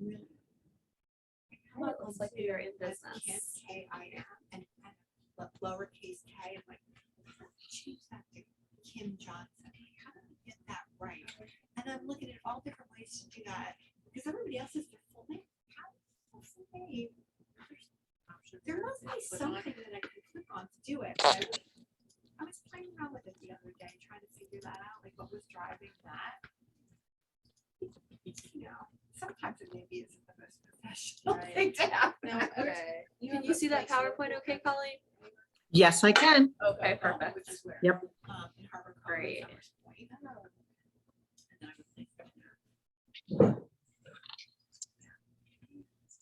really. Well, it looks like you're in As business. Kim, K-I-M, and lowercase k. I'm like, how do I change that to Kim Johnson? Like, how do I get that right? And I'm looking at all different ways to do that because everybody else is their full name. How is their full name? There must be something that I can click on to do it. But I was playing around with it the other day, trying to figure that out, like what was driving that. You know, sometimes it maybe isn't the most professional Right. thing to happen. No, okay. Can you see that PowerPoint okay, Colleen? Yes, I can. Okay, perfect. Which is where? Yep. In Harbor Great. Commerce, Summers Point. And then I would think of that.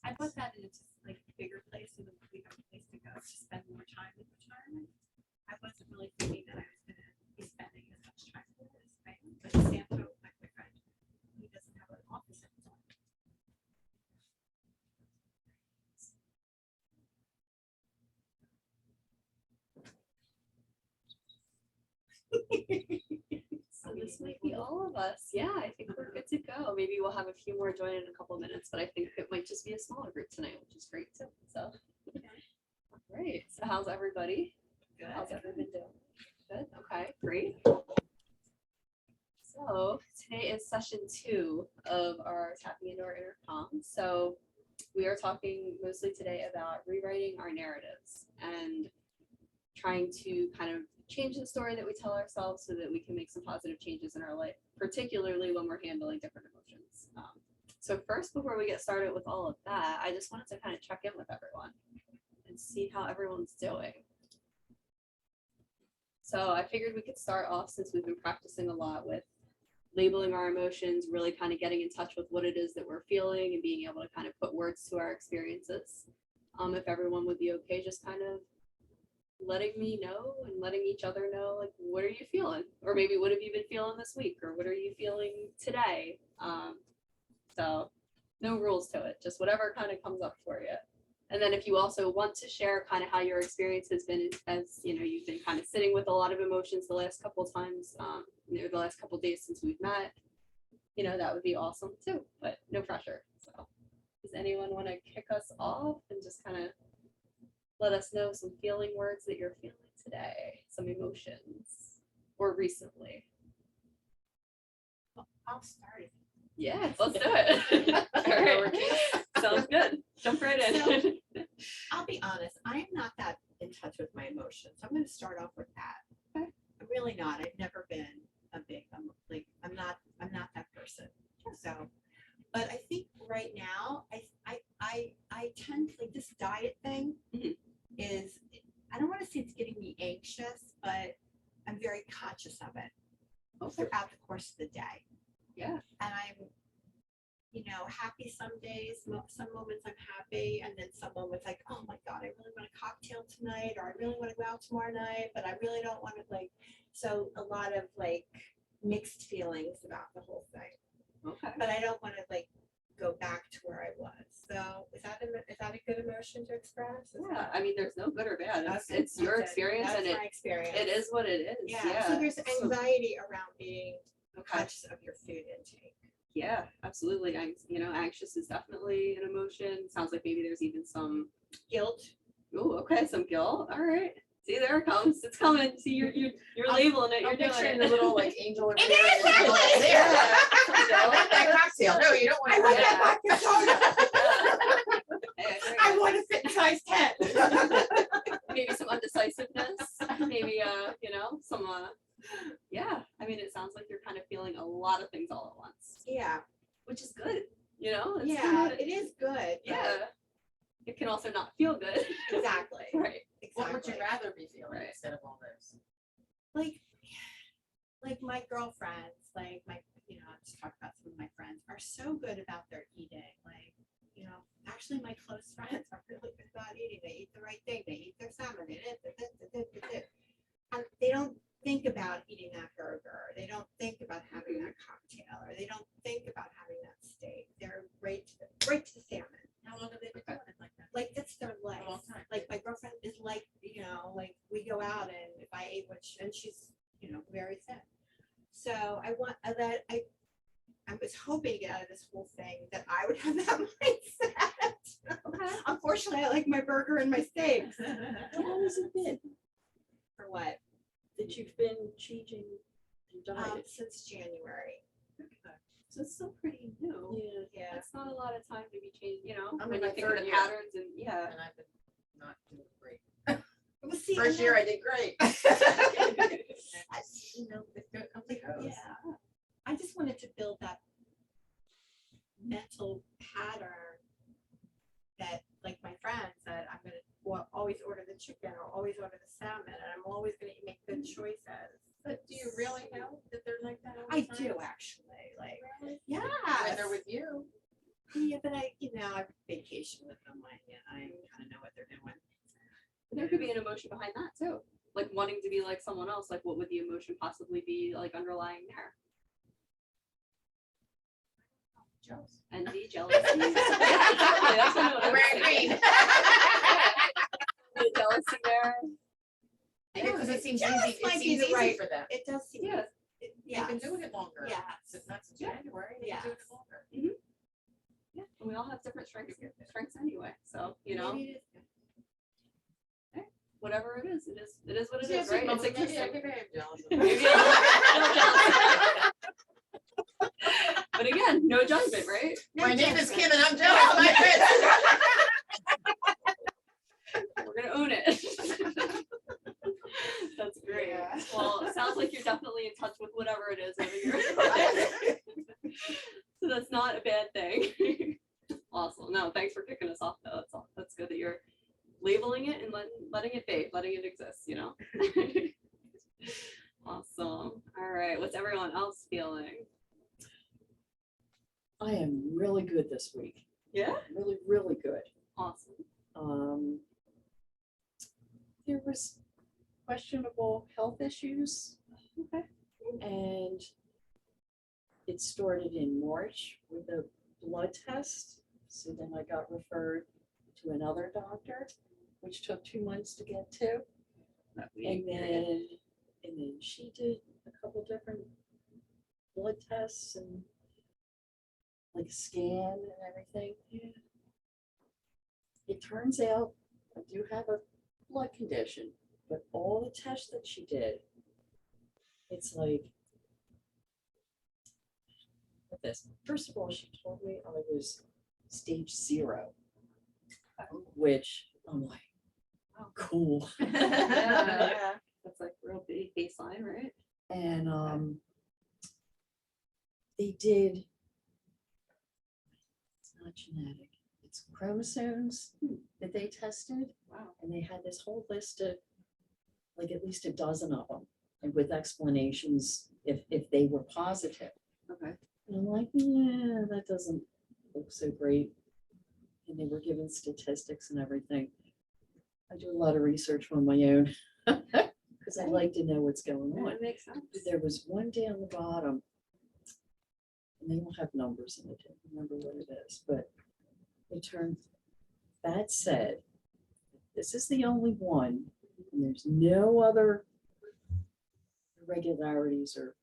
I put that in just like a bigger place so that we have a place to go to spend more time in retirement. I wasn't really thinking that I was gonna be spending as much time with this, right? But Santo, my boyfriend, he doesn't have an office at home. So this might be all of us. Yeah, I think we're good to go. Maybe we'll have a few more join in a couple of minutes, but I think it might just be a smaller group tonight, which is great too. So, great. So how's everybody? How's everyone doing? Good. Okay, great. So today is session 2 of our tapping into our inner calm. So we are talking mostly today about rewriting our narratives and trying to kind of change the story that we tell ourselves so that we can make some positive changes in our life, particularly when we're handling different emotions. So first, before we get started with all of that, I just wanted to kind of check in with everyone and see how everyone's doing. So I figured we could start off, since we've been practicing a lot with labeling our emotions, really kind of getting in touch with what it is that we're feeling and being able to kind of put words to our experiences. If everyone would be okay, just kind of letting me know and letting each other know, like, what are you feeling? Or maybe what have you been feeling this week? Or what are you feeling today? So no rules to it, just whatever kind of comes up for you. And then if you also want to share kind of how your experience has been, as you know, you've been kind of sitting with a lot of emotions the last couple of times, the last couple of days since we've met, you know, that would be awesome too, but no pressure. So does anyone want to kick us off and just kind of let us know some feeling words that you're feeling today, some emotions, or recently? I'll start. Yeah, let's do it. All right. Sounds good. Jump right in. I'll be honest, I'm not that in touch with my emotions. I'm going to start off with that. Okay. I'm really not. I've never been I'm not that person. So, but I think right now, I tend to, like, this diet thing is, I don't want to say it's getting me anxious, but I'm very conscious of it throughout the course of the day. Yeah. And I'm, you know, happy some days, some moments I'm happy, and then some moments like, oh my God, I really want a cocktail tonight, or I really want to go out tomorrow night, but I really don't want to, like, so a lot of like mixed feelings about the whole thing. Okay. But I don't want to like go back to where I was. So is that a good emotion to express? Yeah, I mean, there's no good or bad. It's That's your it. experience, That's and my experience. it is what it is. Yeah. So there's anxiety around being Okay. conscious of your food intake. Yeah, absolutely. You know, anxious is definitely an emotion. Sounds like maybe there's even some Guilt. Oh, okay, some guilt. All right. See, there it comes. It's coming. See, you're labeling it. You're I'm doing picturing it. the little like angel over It there. is, and the little- it there. is. I want that cocktail. No, you don't want I to want that. that vodka soda. Hey, I want to fit in size 10. maybe some undecisiveness. Maybe you know, some yeah. I mean, it sounds like you're kind of feeling a lot of things all at once, Yeah. which is good. You know. It's Yeah, good. it is good. but- Yeah. It can also not feel good. Exactly. Right. What would you Exactly. rather be feeling Right. instead of all this? Like my girlfriends, like my, you know, I'll just talk about some of my friends are so good about their eating. Like, you know, actually my close friends are really good about eating. They eat the right thing. They eat their salmon. And they don't think about eating that burger. They don't think about having that cocktail, or they don't think about having that steak. They're right to the salmon. How long have they been doing it like that? Like that's their life. A long time. Like my girlfriend is like, you know, like we go out and if I ate and she's, you know, very thin. So I was hoping to get out of this whole thing that I would have that mindset. Okay. Unfortunately, I like my burger and my steaks. How long has it been For what? that you've been changing your diet? Since January. So it's still pretty new. Yeah. Yeah. That's not a lot of time to be changed, you know, I'm when in you my think of third the year. patterns and yeah. And I've been not doing great. Well, see, First and year I then- did great. I- You know, it comes and goes. Yeah, I just wanted to build that mental pattern that, like my friends, that I'm gonna always order the chicken or always order the salmon, and I'm always gonna make good choices. But do you really know that they're like that all the I time? do actually, like, Really? yeah. When they're with you. Yeah, but I vacation with them, I kind of know what they're doing. There could be an emotion behind that too. Like wanting to be like someone else, like what would the emotion possibly be like underlying there? Jealous. Envy, jealousy. Exactly, that's what I would Wearing say. green. The jealousy there. Because it seems Jealous easy, might it be seems the easy right- for them. It does seem. Yeah. They've been doing it longer. Yeah. Since not since Yeah. January, they've been doing it Yes. longer. Yeah, and we all have different strengths anyway. So, you know, Maybe it is. whatever it is what it See, I is, think right? most- It's maybe existing. I am jealous of Maybe them. a little jealous. But again, no judgment, right? My name is judgment. Kim and I'm jealous of my friends. We're gonna own it. That's great. Yeah. Well, it sounds like you're definitely in touch with whatever it is over here. So that's not a bad thing. Awesome. No, thanks for kicking us off though. That's good that you're labeling it and letting it be, letting it exist, you know? Awesome. All right. What's everyone else feeling? I am really good this week. Yeah. Really, really good. Awesome. There was questionable health issues. Okay. And it started in March with a blood test. So then I got referred to another doctor, which took 2 months to get to. And then she did a couple different blood tests and like a scan and everything. It turns out I do have a blood condition, but all the tests that she did, it's like with this. First of all, she told me I was stage 0, which I'm like, oh, cool. Yeah. That's like real big baseline, right? And they did, it's not genetic, it's chromosomes that they tested, Wow. and they had this whole list of like at least a dozen of them, and with explanations if they were positive. Okay. And I'm like, yeah, that doesn't look so great. And they were given statistics and everything. I do a lot of research on my own because I like to know what's going on. That makes sense. But there was one down the bottom, and they will have numbers in it. I don't remember what it is, but it turned, that said, this is the only one, and there's no other irregularities or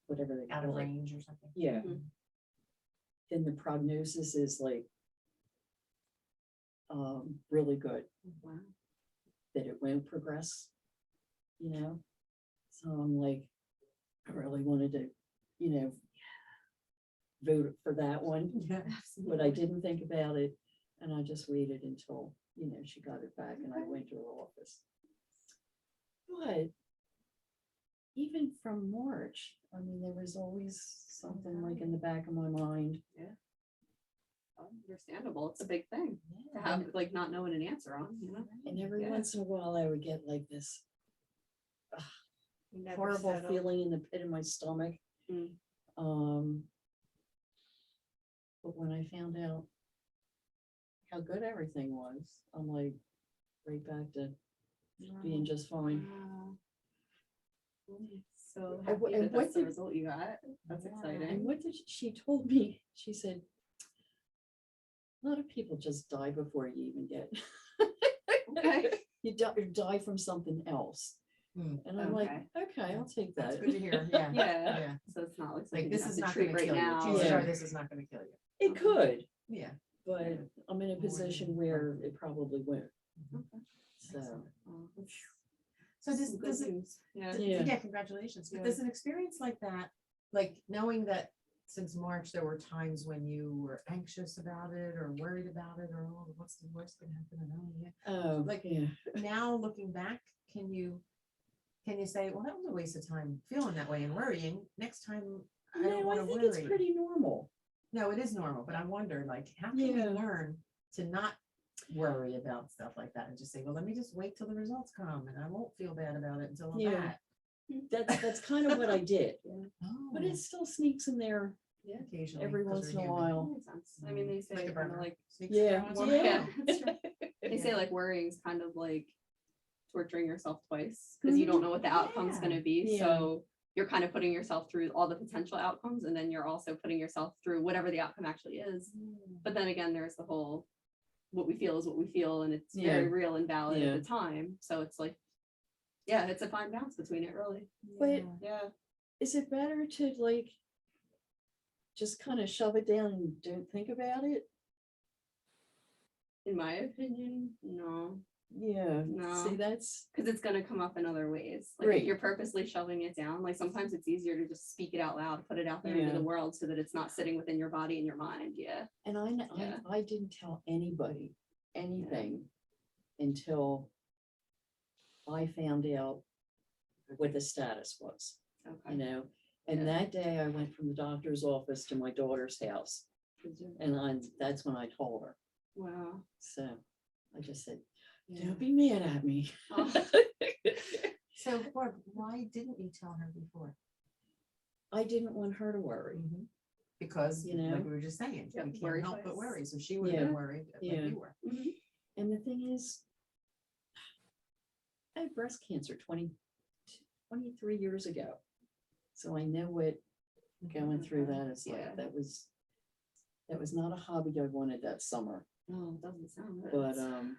whatever they Out of call it. range or something. Yeah. Mhm. Then the prognosis is like really good, Wow. that it won't progress, you know? So I'm like, I really wanted to, you know, vote for that one, but I didn't think about it. And I just waited until, you know, she got it back and I went to her office. But even from March, I mean, there was always something like in the back of my mind. Understandable. It's a big thing to have like not knowing an answer on, you know? And every Yeah. once in a while I would get like this Never horrible settled. feeling in the pit of my stomach. Mm. But when I found out how good everything was, I'm like right back to being just fine. Wow. So And what- happy and that what that's the did- result you got. That's And exciting. what did she told me? She said, a lot of people just die before you even get. Okay. You die from something else. And I'm like, okay, I'll take That's that. good to hear, yeah. Yeah. Yeah. So it's not like Like, something you this have is to not treat gonna right kill you. now. Chances Yeah. are this is not gonna kill you. It could, Yeah. but I'm in a position where it probably won't. Okay. So, Excellent. Well, that's So some good does it, news. Yeah. Yeah. yeah, congratulations. But Yeah. does an experience like that, like knowing that since March, there were times when you were anxious about it or worried about it, or oh, what's the worst gonna happen? And oh, yeah. oh, Like, yeah. Now looking back, can you say, well, that was a waste of time feeling that way and worrying. Next time, I don't No, I wanna think worry. it's pretty normal. No, it is normal, but I wonder, like, how can we Yeah. learn to not worry about stuff like that and just say, well, let me just wait till the results come and I won't feel bad about it until I'm Yeah. back. That's kind of what I did, Oh, but it still sneaks in there Yeah. occasionally every 'cause once in we're a human. while. Makes sense. I mean, they say Like a kind of burger. like Sneaks Yeah, around once in a yeah. while. that's true. They say Yeah. like worrying is kind of like torturing yourself twice because you don't know what the outcome's Yeah. going to be. Yeah. So you're kind of putting yourself through all the potential outcomes, and then you're also putting yourself through whatever the outcome actually is. But then again, there's the whole what we feel is what we feel, and it's very Yeah. real and valid Yeah. at the time. So it's like, yeah, it's a fine balance between it, really. But Yeah. is it better to like just kind of shove it down and don't think about it? In my opinion, no, Yeah, No. see, that's, because it's going to come up in other ways. Like Right. if you're purposely shoving it down, like sometimes it's easier to just speak it out loud, put it out there Yeah. into the world so that it's not sitting within your body and your mind. Yeah. and Yeah. I didn't tell anybody anything until I found out what the status was, you Okay. know? And Yeah. that day I went from the doctor's office to my daughter's house, and that's when I told her. Wow. So I just said, Yeah. don't be mad at me. Oh. So Barb, why didn't you tell her before? I didn't want her to worry. Because, You know? like we were just saying, Yep, we can't worry help but twice. worry, so she would have been Yeah. worried like Yeah. you were. Mhm. And the thing is, I had breast cancer 23 years ago. So I know what going through Okay. that is like. Yeah. That was not a hobby I wanted that summer, No, it doesn't sound it. but Sounds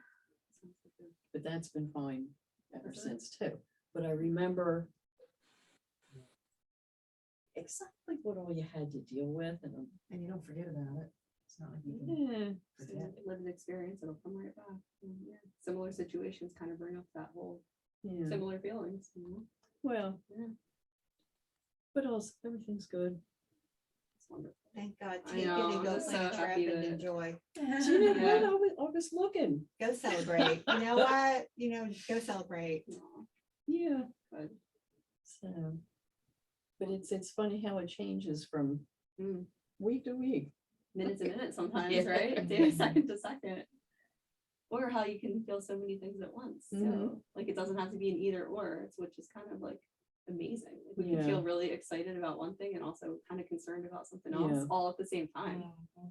like a- but that's been fine ever Okay. since too. But I remember exactly what all you had to deal with, and And you don't forget about it. It's not like you can yeah, forget. Lived experience, it'll come right back. Yeah. Similar situations kind of bring up that whole yeah. similar feelings. You know? Well, Yeah. but also everything's good. It's wonderful. Thank God. I Take it know, and I'm go just plan a so trip happy and that- enjoy. Do you know Yeah. what? I was looking. Go celebrate. You know what? Go celebrate. Aw, Yeah. good. So, but it's funny how it changes from Mm. week to week. Minute to minute sometimes, Yeah. right? Day, second to second. Or how you can feel so many things at once. So Mhm. like it doesn't have to be an either or, it's which is kind of like amazing. Like, we can Yeah. feel really excited about one thing and also kind of concerned about something else Yeah. all at the same time.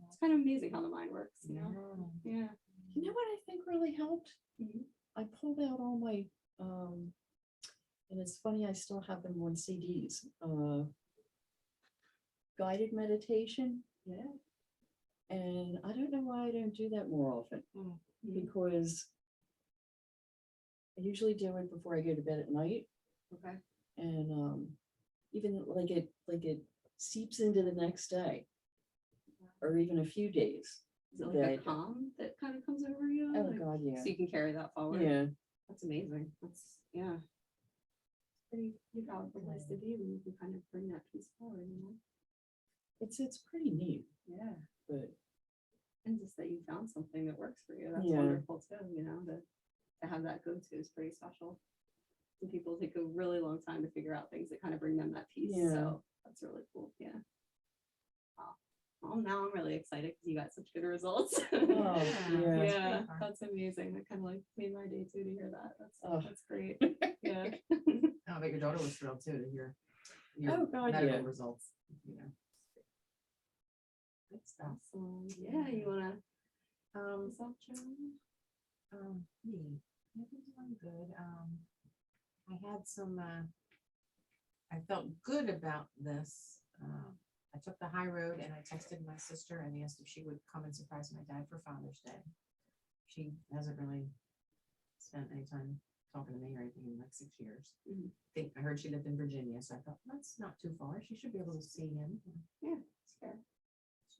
It's kind of amazing how the mind works, you know? Yeah. You know what I think really helped? Mhm. I pulled out all my, and it's funny, I still have them on CDs, guided meditation. Yeah. And I don't know why I don't do that more often, Mhm. because I usually do it before I go to bed at night. Okay. And even like it seeps into the next day, or even a few days. Is it like Yeah, I a do. calm that kind of comes over you? Oh, Like, God, yeah. So you can carry that forward. Yeah, That's amazing. That's yeah. It's pretty powerful place to be when you can kind of bring that piece forward, you know? it's pretty neat, Yeah. but And just that you found something that works for you. That's Yeah. wonderful too, you know, to have that go-to is pretty special. Some people take a really long time to figure out things that kind of bring them that peace. Yeah. So that's really cool. Yeah. Wow. Well, now I'm really excited because you got such good results. oh, yeah. Yeah, fun. that's amazing. That kind of like made my day too to hear that. Oh. That's great. Yeah. I bet your daughter was thrilled too to hear Oh, your God, medical yeah. results, you know. Good stuff. Awesome. Yeah, you wanna Um, yourself, Joan? me, everything's going good. I had some, I felt good about this. I took the high road and I texted my sister and asked if she would come and surprise my dad for Father's Day. She hasn't really spent any time talking to me or anything in like 6 years. Mhm. I heard she lived in Virginia, so I thought, that's not too far. She should be able to see him. Yeah, it's fair.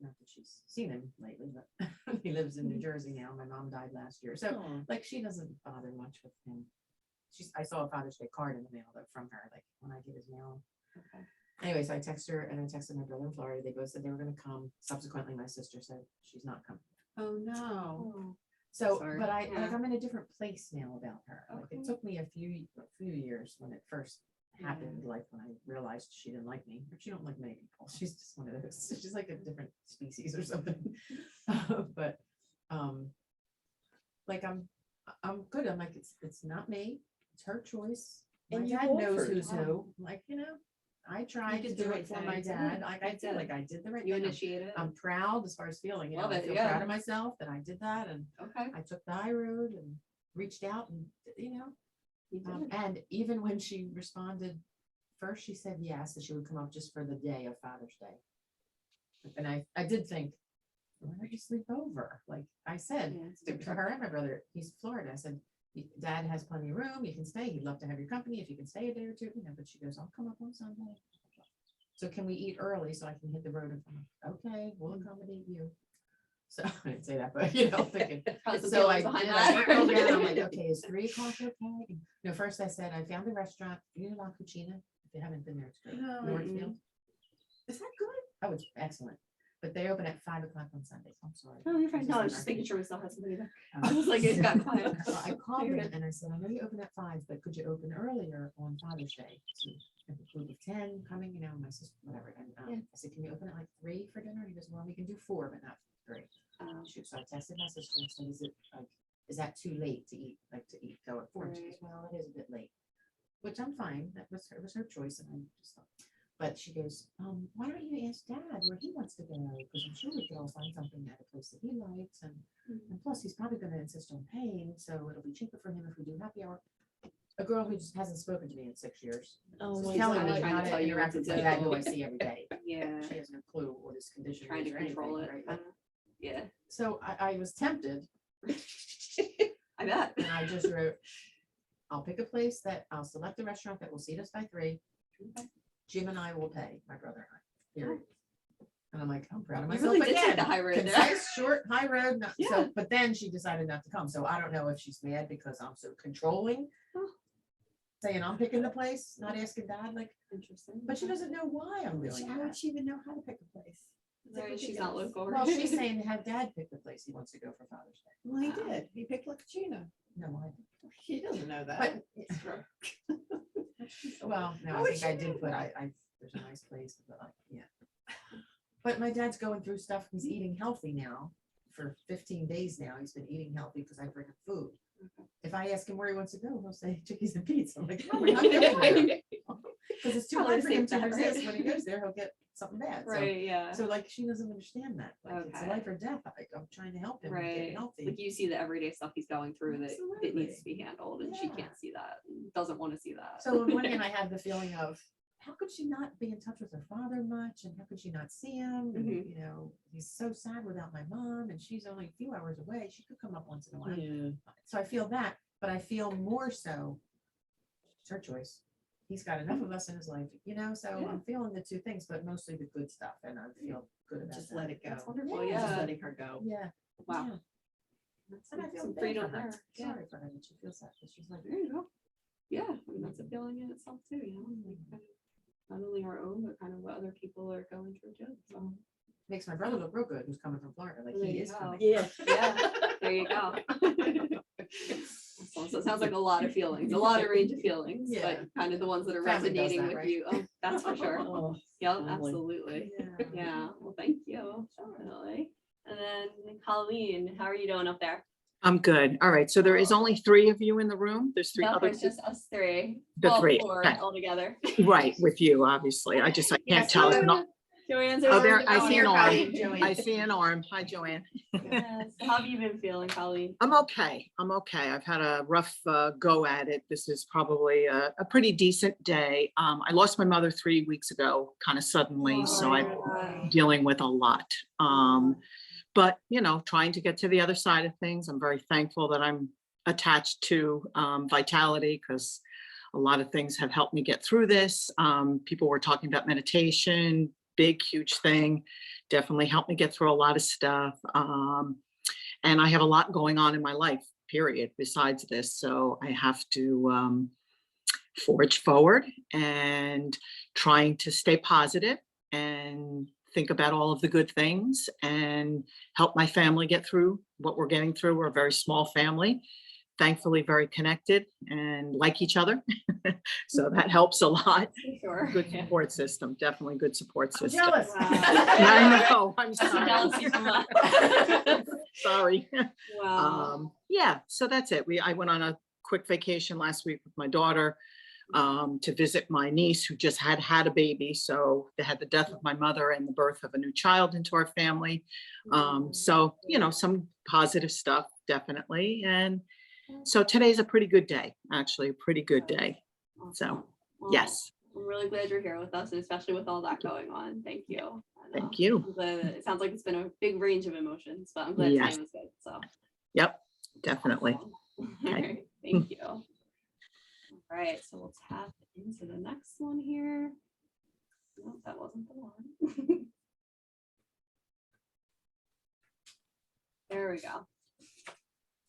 Not that she's seen him lately, but he lives in New Jersey now. My mom died last year. So Aw. like she doesn't bother much with him. I saw a Father's Day card in the mail though from her, like when I get his mail. Okay. Anyways, I text her and I texted my brother in Florida. They both said they were gonna come. Subsequently, my sister said she's not coming. Oh, no. Oh, So, Sorry. but like Yeah. I'm in a different place now about her. Like Okay. it took me a few years when it first Yeah. happened, like when I realized she didn't like me. She don't like many people. She's just one of those. She's like a different species or something. But like I'm good. I'm like it's not me. It's her choice. My And you dad knows offered. who's who. Like, I tried to did the do right it for thing. my dad. Like I You feel did. like I did the right You thing. initiated. I'm proud as far as feeling, Love I it, feel yeah. proud of myself that I did that, and Okay. I took the high road and reached out and, You did. and even when she responded, first she said yes, that she would come up just for the day of Father's Day. And I did think, why don't you sleep over? Like I said Yeah, it's a big to trip. her and my brother, he's Florida. I said, Dad has plenty of room. You can stay. He'd love to have your company if you can stay a day or two, but she goes, I'll come up on Sunday. So can we eat early so I can hit the road? And I'm like, okay, we'll accommodate you. So I didn't say that, but thinking. Probably some So I feelings behind did, that. I wrote down, I'm like, okay, is 3 o'clock okay? First I said, I found a restaurant, you know La Cucina, if you haven't been there, it's great. No. Northfield. Is that good? Oh, it's excellent. But they open at 5 o'clock on Sundays. I'm sorry. Oh, you're fine. I'm No, I was sorry. just making sure we still had somebody there. Um, I was like, it got quiet. So I called You're them good. and I said, I know you open at 5, but could you open earlier on Father's Day? So I have a group of 10 coming, my sister, whatever. And Yeah. I said, can you open at like 3 for dinner? He goes, well, we can do 4, but not 3. Shoot, so I texted my sister and said, is that too late to eat, go at 4? And she goes, well, it is a bit late, which I'm fine. It was her choice. And I just thought, but she goes, why don't you ask Dad where he wants to go? Because I'm sure we could all find something at a place that he likes. And plus he's probably going to insist on paying. So it'll be cheaper for him if we do happy hour. A girl who just hasn't spoken to me in 6 years. Oh, She's my telling God. me Trying to how tell to you what interact to with my dad who I do. see every day. Yeah. She has no clue what his condition Trying is to or control anything, it. right? Yeah. So I was tempted I bet. and I just wrote, I'll pick a place that I'll select the restaurant that will seat us by 3. Okay. Jim and I will pay, my brother and I, period. And I'm like, I'm proud of You myself. really did take again. the high road there. Concise, short, high road. Yeah. So, but then she decided not to come. So I don't know if she's mad because I'm so controlling. Oh. Saying I'm picking the place, not asking Dad, like, Interesting. but she doesn't know why I'm doing How would that. she even know how to pick a place? It's like Right, she's not ridiculous. local. Well, she's saying to have Dad pick the place he wants to go for Father's Day. Well, he did. He picked La Cucina. No, He doesn't know that. but, well, no, How I would think she I know did put, that? there's a nice place, but yeah. But my dad's going through stuff. He's eating healthy now for 15 days now. He's been eating healthy because I bring him food. Okay. If I ask him where he wants to go, he'll say Chickies and Pete's. I'm like, no, we're not going there. Because it's too Probably hard for him safe to bet, right? resist. When he goes there, he'll get something bad. Right, yeah. So like she doesn't understand that. Like it's a Okay. life or death. I'm trying to help him Right. get healthy. Like you see the everyday stuff he's going through that it Absolutely. needs to be handled and she Yeah. can't see that, and doesn't want to see that. So on one hand, I had the feeling of how could she not be in touch with her father much, and how could she not see him? And, Mhm. he's so sad without my mom, and she's only a few hours away. She could come up once in a while. Yeah. So I feel that, but I feel more so. It's her choice. He's got enough of us in his life, So Yeah. I'm feeling the two things, but mostly the good stuff, and I feel good about Just that. let it go. That's wonderful, Yeah. Just yeah. letting her go. Yeah. Wow. yeah. That's And I feel some bad freedom for her. there. Yeah. Sorry for her that she feels that, but she's like, There you go. Yeah, I mean, that's a feeling in itself too, like kind of not only our own, but kind of what other people are going through too. So makes my brother look real good, who's coming from Florida, like There he you is go. coming. Yeah. yeah, there you go. So it sounds like a lot of feelings, a lot of range of feelings, Yeah. but kind of the ones that are Family does resonating that, with right? you. Oh, that's for sure. Oh, Yep, family. absolutely. Yeah. Yeah, well, thank you, definitely. And then Colleen, how are you doing up there? I'm good. All right. So there is only 3 of you in the room. There's 3 Nope, other, it's just us three. The Well, 3, 4 okay. altogether. right, with you, obviously. I can't Yes, tell. It's not- Joanne's Oh, over there, in the I see an corner. arm. Joanne. I see an arm. Hi, Joanne. Yes. How have you been feeling, Colleen? I'm okay. I've had a rough go at it. This is probably a pretty decent day. I lost my mother 3 weeks ago, kind of suddenly, so I'm dealing with a lot. But trying to get to the other side of things. I'm very thankful that I'm attached to Vitality because a lot of things have helped me get through this. People were talking about meditation, big, huge thing. Definitely helped me get through a lot of stuff. And I have a lot going on in my life, period, besides this. So I have to forge forward and trying to stay positive and think about all of the good things and help my family get through what we're getting through. We're a very small family, thankfully very connected and like each other. So that helps a lot. For sure. Good Yeah. support system, definitely good support I'm system. jealous. Wow. I know, I'm That's some sorry. jealousy from us. Sorry. Wow. Yeah, so that's it. I went on a quick vacation last week with my daughter to visit my niece who just had a baby. So they had the death of my mother and the birth of a new child into our family. So, you know, some positive stuff, definitely. And so today's a pretty good day, actually, a pretty good day. So, Well, yes, I'm really glad you're here with us, and especially with all that going on. Thank you. And, thank you. I'm glad it sounds like it's been a big range of emotions, but I'm glad Yes. today was good. So Yep, definitely. awesome. All right, thank you. All right, so we'll tap into the next one here. No, that wasn't the one. There we go.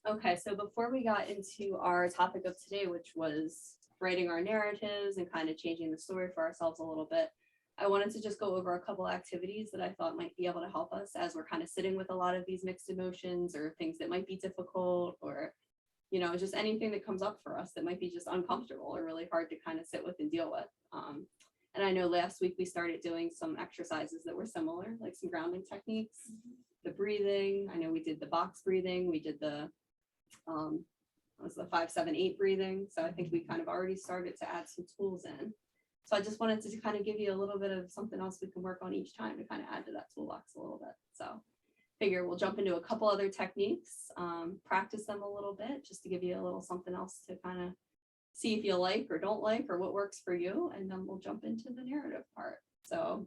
Okay, so before we got into our topic of today, which was writing our narratives and kind of changing the story for ourselves a little bit, I wanted to just go over a couple activities that I thought might be able to help us as we're kind of sitting with a lot of these mixed emotions or things that might be difficult, or, you know, just anything that comes up for us that might be just uncomfortable or really hard to kind of sit with and deal with. And I know last week we started doing some exercises that were similar, like some grounding techniques, the breathing. I know we did the box breathing, we did the what was the 5-7-8 breathing. So I think we kind of already started to add some tools in. So I just wanted to kind of give you a little bit of something else we can work on each time to kind of add to that toolbox a little bit. So figure we'll jump into a couple other techniques, practice them a little bit just to give you a little something else to kind of see if you like or don't like or what works for you. And then we'll jump into the narrative part. So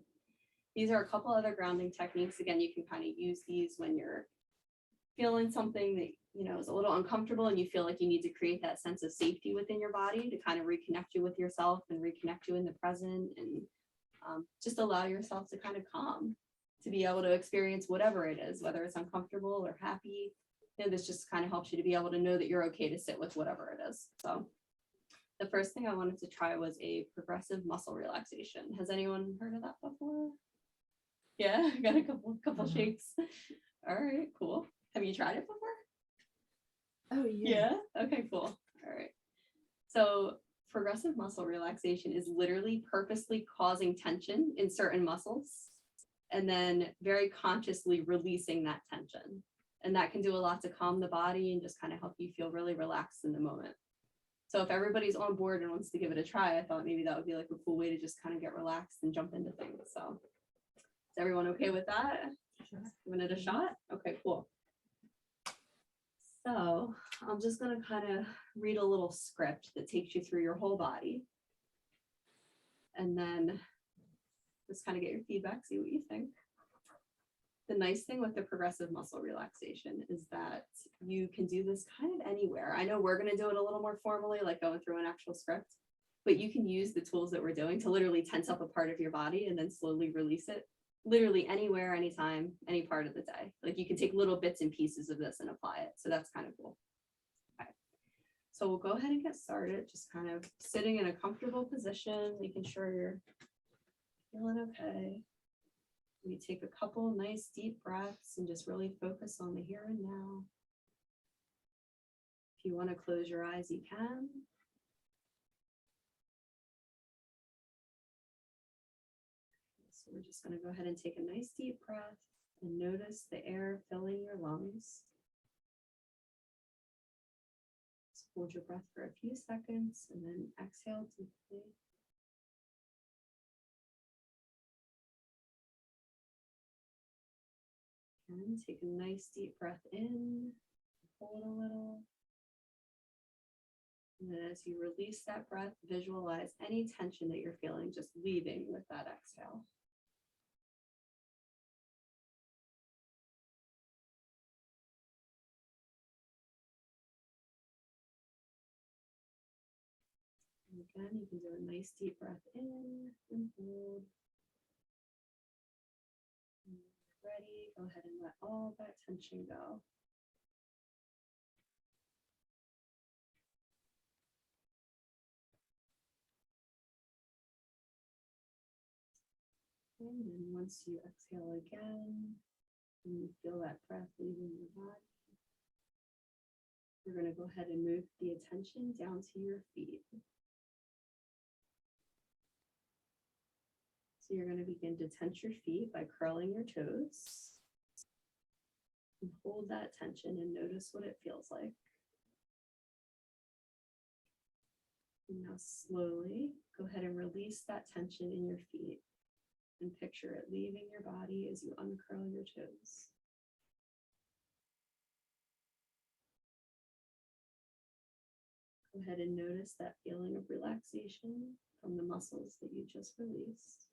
these are a couple other grounding techniques. Again, you can kind of use these when you're feeling something that, you know, is a little uncomfortable and you feel like you need to create that sense of safety within your body to kind of reconnect you with yourself and reconnect you in the present, and just allow yourself to kind of calm, to be able to experience whatever it is, whether it's uncomfortable or happy. You know, this just kind of helps you to be able to know that you're okay to sit with whatever it is. So the first thing I wanted to try was a progressive muscle relaxation. Has anyone heard of that before? Yeah, got a couple shakes. All right, cool. Have you tried it before? Oh, Yeah. Okay, cool. All right. So progressive muscle relaxation is literally purposely causing tension in certain muscles and then very consciously releasing that tension. And that can do a lot to calm the body and just kind of help you feel really relaxed in the moment. So if everybody's on board and wants to give it a try, I thought maybe that would be like a cool way to just kind of get relaxed and jump into things. So is everyone okay with that? Sure. Giving it a shot? Okay, cool. So I'm just going to kind of read a little script that takes you through your whole body. And then just kind of get your feedback, see what you think. The nice thing with the progressive muscle relaxation is that you can do this kind of anywhere. I know we're going to do it a little more formally, like going through an actual script, but you can use the tools that we're doing to literally tense up a part of your body and then slowly release it. Literally anywhere, anytime, any part of the day. Like you can take little bits and pieces of this and apply it. So that's kind of cool. Okay. So we'll go ahead and get started. Just kind of sitting in a comfortable position, making sure you're feeling okay. We take a couple nice deep breaths and just really focus on the here and now. If you want to close your eyes, you can. So we're just going to go ahead and take a nice deep breath and notice the air filling your lungs. Just hold your breath for a few seconds and then exhale deeply. And take a nice deep breath in, hold a little. And then as you release that breath, visualize any tension that you're feeling just leaving with that exhale. And again, you can do a nice deep breath in and hold. And when you're ready, go ahead and let all that tension go. And then once you exhale again, and you feel that breath leaving your body, we're going to go ahead and move the attention down to your feet. So you're going to begin to tense your feet by curling your toes. And hold that tension and notice what it feels like. And now slowly go ahead and release that tension in your feet and picture it leaving your body as you uncurl your toes. Go ahead and notice that feeling of relaxation from the muscles that you just released.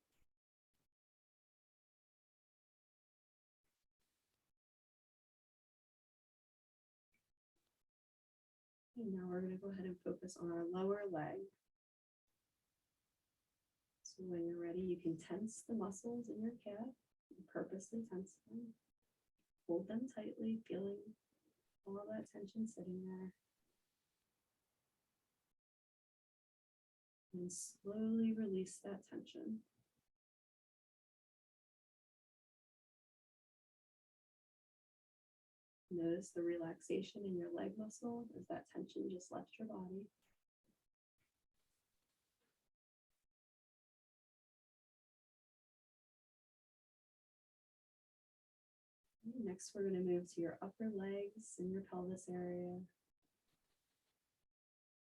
And now we're going to go ahead and focus on our lower leg. So when you're ready, you can tense the muscles in your calf, purposely tense them. Hold them tightly, feeling all that tension sitting there. And slowly release that tension. Notice the relaxation in your leg muscle as that tension just left your body. Okay, next, we're going to move to your upper legs and your pelvis area.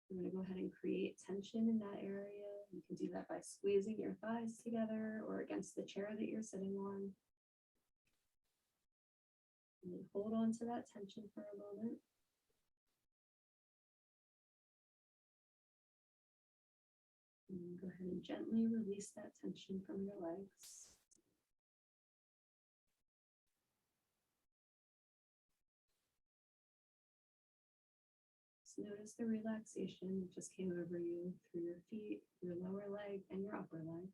You're going to go ahead and create tension in that area. You can do that by squeezing your thighs together or against the chair that you're sitting on. And then hold on to that tension for a moment. And then go ahead and gently release that tension from your legs. Just notice the relaxation that just came over you through your feet, your lower leg, and your upper leg.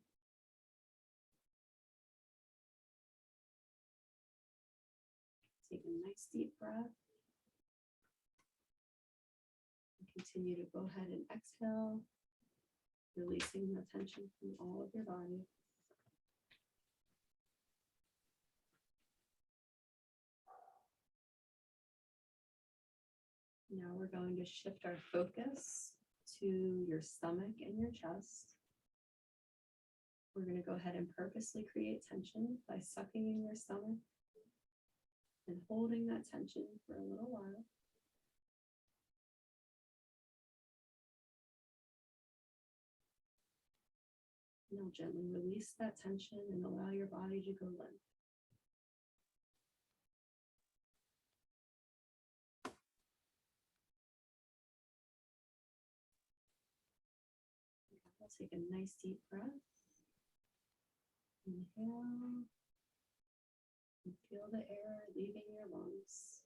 Take a nice deep breath. And continue to go ahead and exhale, releasing the tension from all of your body. Now we're going to shift our focus to your stomach and your chest. We're going to go ahead and purposely create tension by sucking in your stomach and holding that tension for a little while. Now gently release that tension and allow your body to go limp. We'll take a nice deep breath. Inhale. And feel the air leaving your lungs.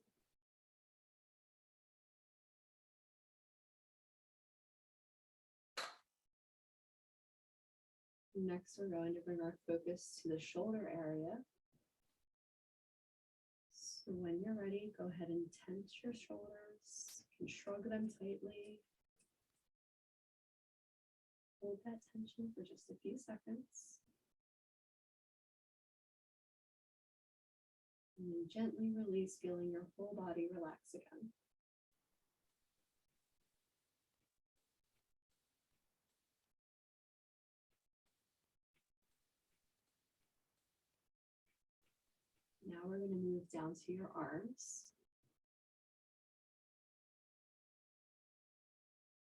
Next, we're going to bring our focus to the shoulder area. So when you're ready, go ahead and tense your shoulders. You can shrug them tightly. Hold that tension for just a few seconds. And then gently release, feeling your whole body relax again. Now we're going to move down to your arms.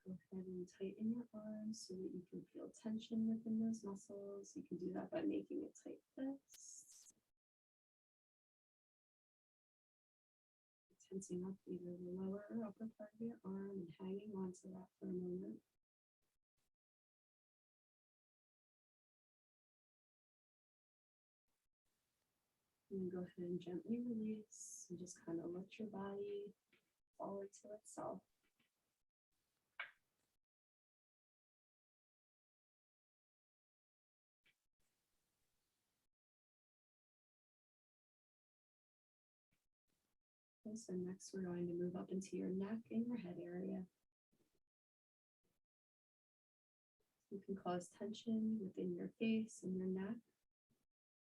Go ahead and tighten your arms so that you can feel tension within those muscles. You can do that by making a tight fist. Tensing up either the lower or upper part of your arm and hanging on to that for a moment. And then go ahead and gently release and just kind of let your body fall into itself. Okay, so next we're going to move up into your neck and your head area. You can cause tension within your face and your neck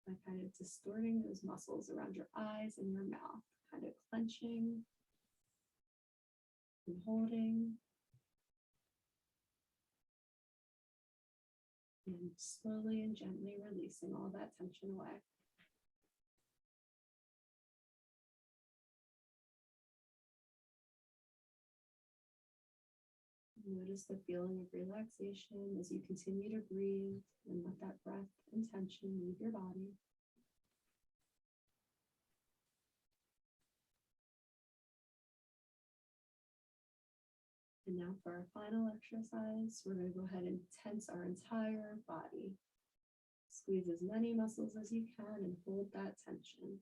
by kind of distorting those muscles around your eyes and your mouth, kind of clenching and holding. And slowly and gently releasing all that tension away. Notice the feeling of relaxation as you continue to breathe and let that breath and tension leave your body. And now for our final exercise, we're going to go ahead and tense our entire body. Squeeze as many muscles as you can and hold that tension.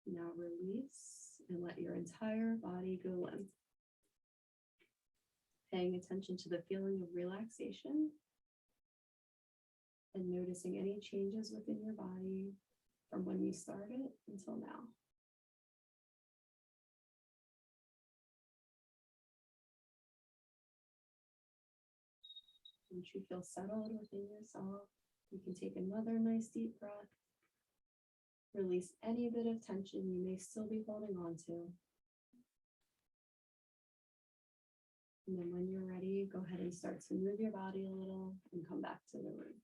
Now release and let your entire body go limp. Paying attention to the feeling of relaxation and noticing any changes within your body from when you started until now. Once you feel settled within yourself, you can take another nice deep breath. Release any bit of tension you may still be holding on to. And then when you're ready, go ahead and start to move your body a little and come back to the room.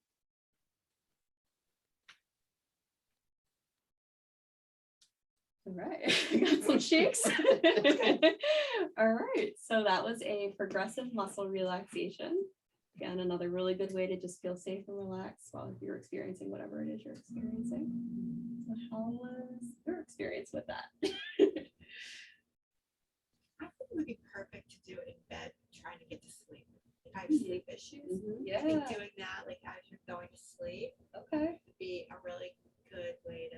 All right, we got some shakes. All right, so that was a progressive muscle relaxation. Again, another really good way to just feel safe and relaxed while you're experiencing whatever it is you're experiencing. So how was your experience with that? I think it would be perfect to do it in bed, trying to get to sleep. If I have sleep issues, I think Yeah, doing that, like as you're going to sleep, okay, would be a really good way to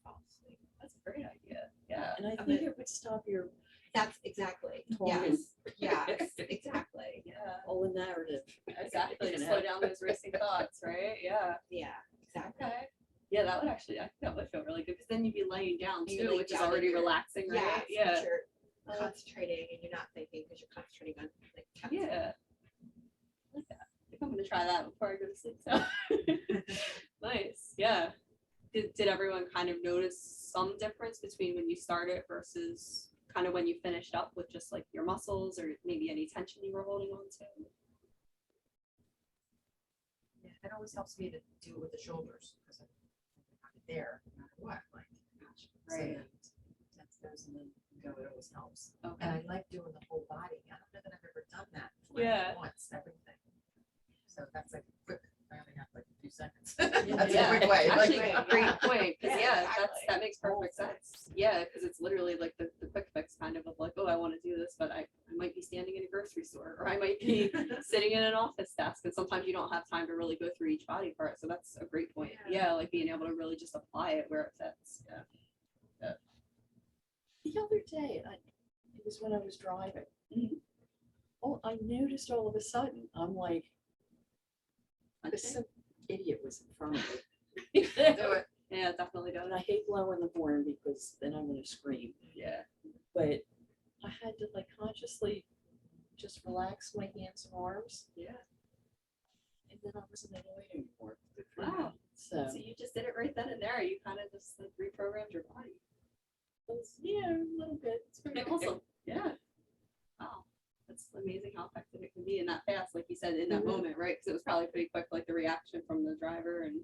fall asleep. that's a great idea. Yeah. And I A think bit. it would stop your That's exactly. Talking. Yes, exactly. Yeah, whole narrative. exactly. You To know? slow down those racing thoughts, right? Yeah. Yeah, exactly. Okay. Yeah, that would actually, I think that would feel really good because then you'd be laying down You too, lay which is down and already you're- relaxing, right? Yeah, Yeah. you're concentrating and you're not thinking because you're concentrating on like counting. Yeah. I like that. I think I'm gonna try that before I go to sleep. So nice. Yeah. Did everyone kind of notice some difference between when you started versus kind of when you finished up with just like your muscles or maybe any tension you were holding on to? Yeah, it always helps me to do it with the shoulders, because I'm there, no matter what, like, gosh. So Right. then tense those and then go, it always helps. And Okay. I like doing the whole body. I don't know that I've ever done that. before. Yeah. Once, everything. So that's like quick, I only have like 2 seconds. Yeah. That's Yeah, a quick way. actually, like- great point. Cause Yeah, yeah, exactly. that makes perfect sense. Yeah, cause it's literally like the quick fix kind of like, oh, I want to do this, but I might be standing in a grocery store or I might be sitting in an office desk. And sometimes you don't have time to really go through each body part. So that's a great point. Yeah. Yeah, like being able to really just apply it where it fits. Yeah. The other day, it was when I was driving. Mhm. Oh, I noticed all of a sudden, I'm like, Okay. some idiot was in front of me. Do it. Yeah, definitely And does. I hate blowing the horn because then I'm gonna scream. Yeah. But I had to like consciously just relax my hands and arms, Yeah. and then I wasn't annoyed anymore. Wow. So, So you just did it right then and there. You kind of just like reprogrammed your body. yeah, a little bit. It's pretty awesome. Yeah. Wow. That's amazing how effective it can be in that fast, like you said, in that Mhm. moment, right? Because it was probably pretty quick, like the reaction from the driver and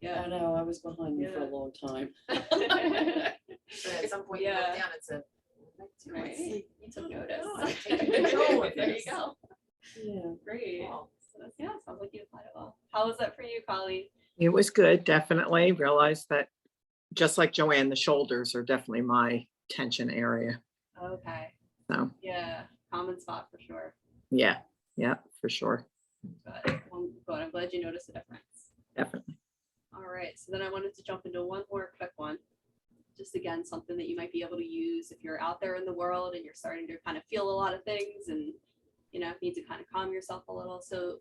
I know, I was behind you for a Yeah. long time. yeah. But at some point you Yeah. look down and said, Right. You took notice. Oh, I'm taking control of There you this. go. Yeah. Great. Wow. So that's, yeah, sounds like you applied it well. How was that for you, Colleen? It was good, definitely. Realized that just like Joanne, the shoulders are definitely my tension area. Okay. So, Yeah. Common spot for sure. yeah, for sure. But well, good. I'm glad you noticed the difference. Definitely. All right, so then I wanted to jump into one more quick one. Just again, something that you might be able to use if you're out there in the world and you're starting to kind of feel a lot of things and, you know, need to kind of calm yourself a little. So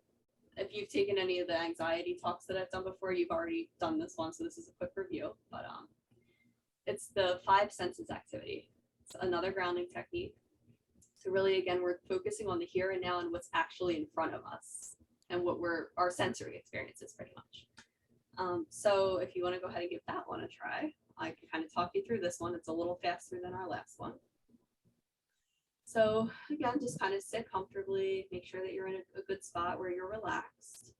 if you've taken any of the anxiety talks that I've done before, you've already done this one, so this is a quick review. But it's the 5 senses activity. It's another grounding technique. So really, again, we're focusing on the here and now and what's actually in front of us and what our sensory experiences pretty much. So if you want to go ahead and give that one a try, I can kind of talk you through this one. It's a little faster than our last one. So again, just kind of sit comfortably, make sure that you're in a good spot where you're relaxed.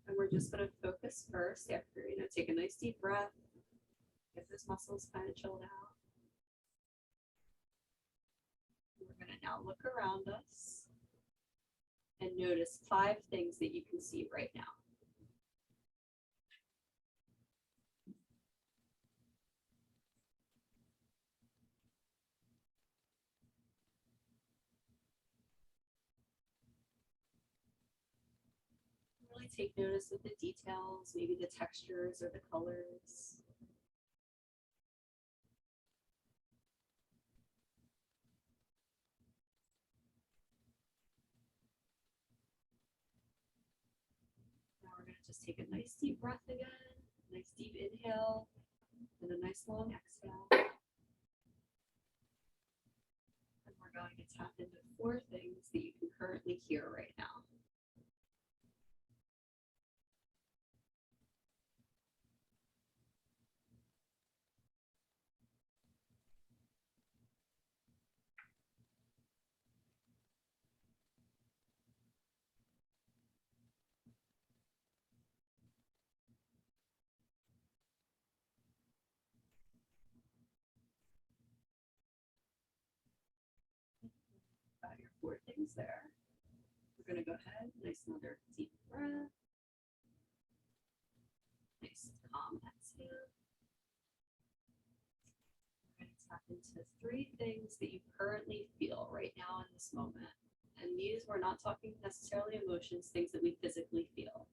And we're just going to focus first after, take a nice deep breath, get those muscles kind of chilled out. We're going to now look around us and notice 5 things that you can see right now. Really take notice of the details, maybe the textures or the colors. Now we're going to just take a nice deep breath again, nice deep inhale, and a nice long exhale. And we're going to tap into 4 things that you can currently hear right now. Got your 4 things there. We're going to go ahead, nice another deep breath. Nice calm exhale. We're going to tap into 3 things that you currently feel right now in this moment. And these, we're not talking necessarily emotions, things that we physically feel.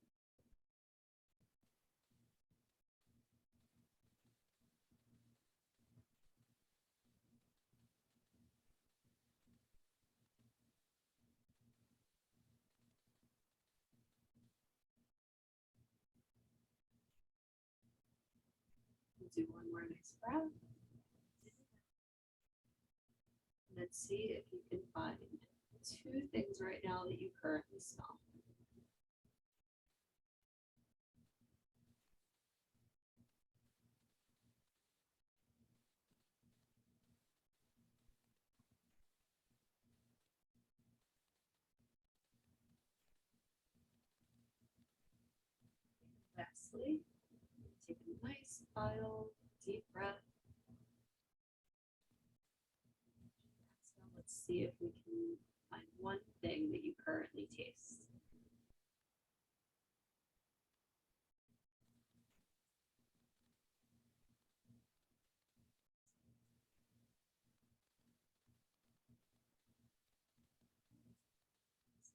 We'll do one more nice breath. And then see if you can find 2 things right now that you currently smell. Lastly, take a nice final deep breath. So let's see if we can find 1 thing that you currently taste.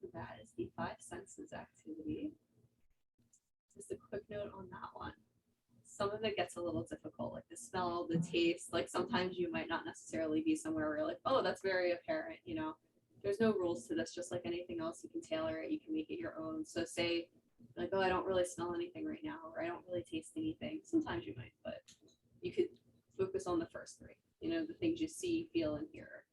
So that is the 5 senses activity. Just a quick note on that one. Some of it gets a little difficult, like the smell, the taste. Like sometimes you might not necessarily be somewhere where you're like, oh, that's very apparent, There's no rules to this, just like anything else. You can tailor it, you can make it your own. So say like, oh, I don't really smell anything right now, or I don't really taste anything. Sometimes you might, but you could focus on the first 3, the things you see, feel, and hear.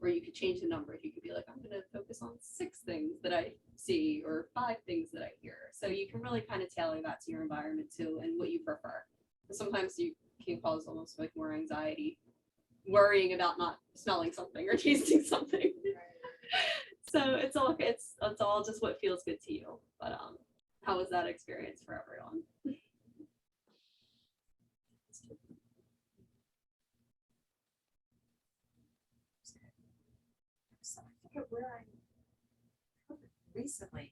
Or you could change the number. You could be like, I'm going to focus on 6 things that I see or 5 things that I hear. So you can really kind of tailor that to your environment too and what you prefer. Sometimes you can cause almost like more anxiety worrying about not smelling something or tasting something. So it's all just what feels good to you. But how was that experience for everyone? So I forget where I heard it recently.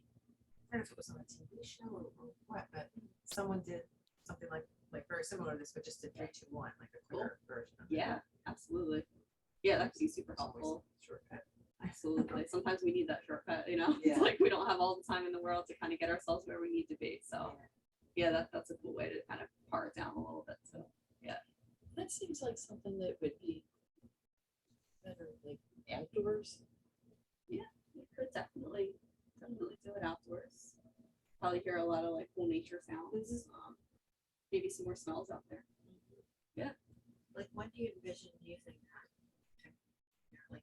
I don't know if it was on a TV show or what, but someone did something like very similar to this, but just did 3, 2, 1, like a quicker version of it. Yeah, absolutely. Yeah, that could be super It's always helpful. a shortcut. Absolutely. Sometimes we need that shortcut, It's Yeah. like we don't have all the time in the world to kind of get ourselves where we need to be. So yeah, that's a cool way to kind of par it down a little bit. So That seems like something that would be better, like outdoors. you could definitely definitely do it outdoors. Probably hear a lot of like cool nature sounds. Maybe some more smells out there. Like, when do you envision using that? Like,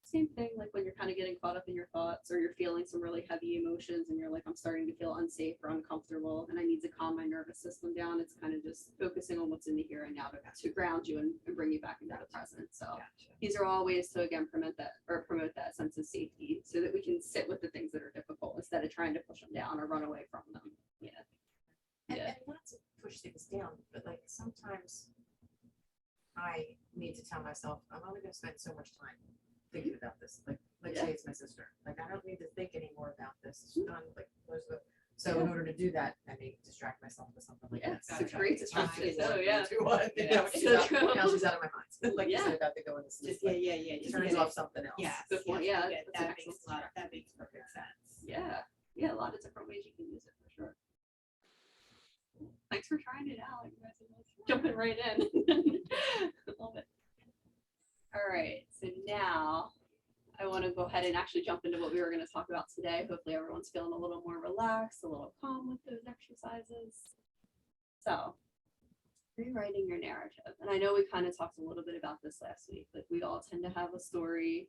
Same thing, like when you're kind of getting caught up in your thoughts or you're feeling some really heavy emotions and you're like, I'm starting to feel unsafe or uncomfortable and I need to calm my nervous system down. It's kind of just focusing on what's in the here and now to ground you and bring you back into the present. So gotcha. these are all ways to again promote that sense of safety so that we can sit with the things that are difficult instead of trying to push them down or run away from them. Yeah. And, Yeah. and not to push things down, but like sometimes I need to tell myself, I'm only gonna spend so much time thinking about this. Like Yeah. say it's my sister. Like, I don't need to think anymore about this. It's done. Like, so in order to do that, I may distract myself with something like Yeah, this. it's a great distraction. So yeah. Yeah. So true. Now she's out of my mind. Like you Yeah. said about the going to sleep. Just, yeah, just Turns get off it. something else. Yes, Good point. yes, Yeah, that's an that makes excellent a lot, that makes perfect sense. Yeah, a lot of different ways you can use it for sure. Thanks for trying it out. You guys are just jumping right in. Love it. All right, so now I want to go ahead and actually jump into what we were going to talk about today. Hopefully everyone's feeling a little more relaxed, a little calm with those exercises. So, rewriting your narrative. And I know we kind of talked a little bit about this last week. Like, we all tend to have a story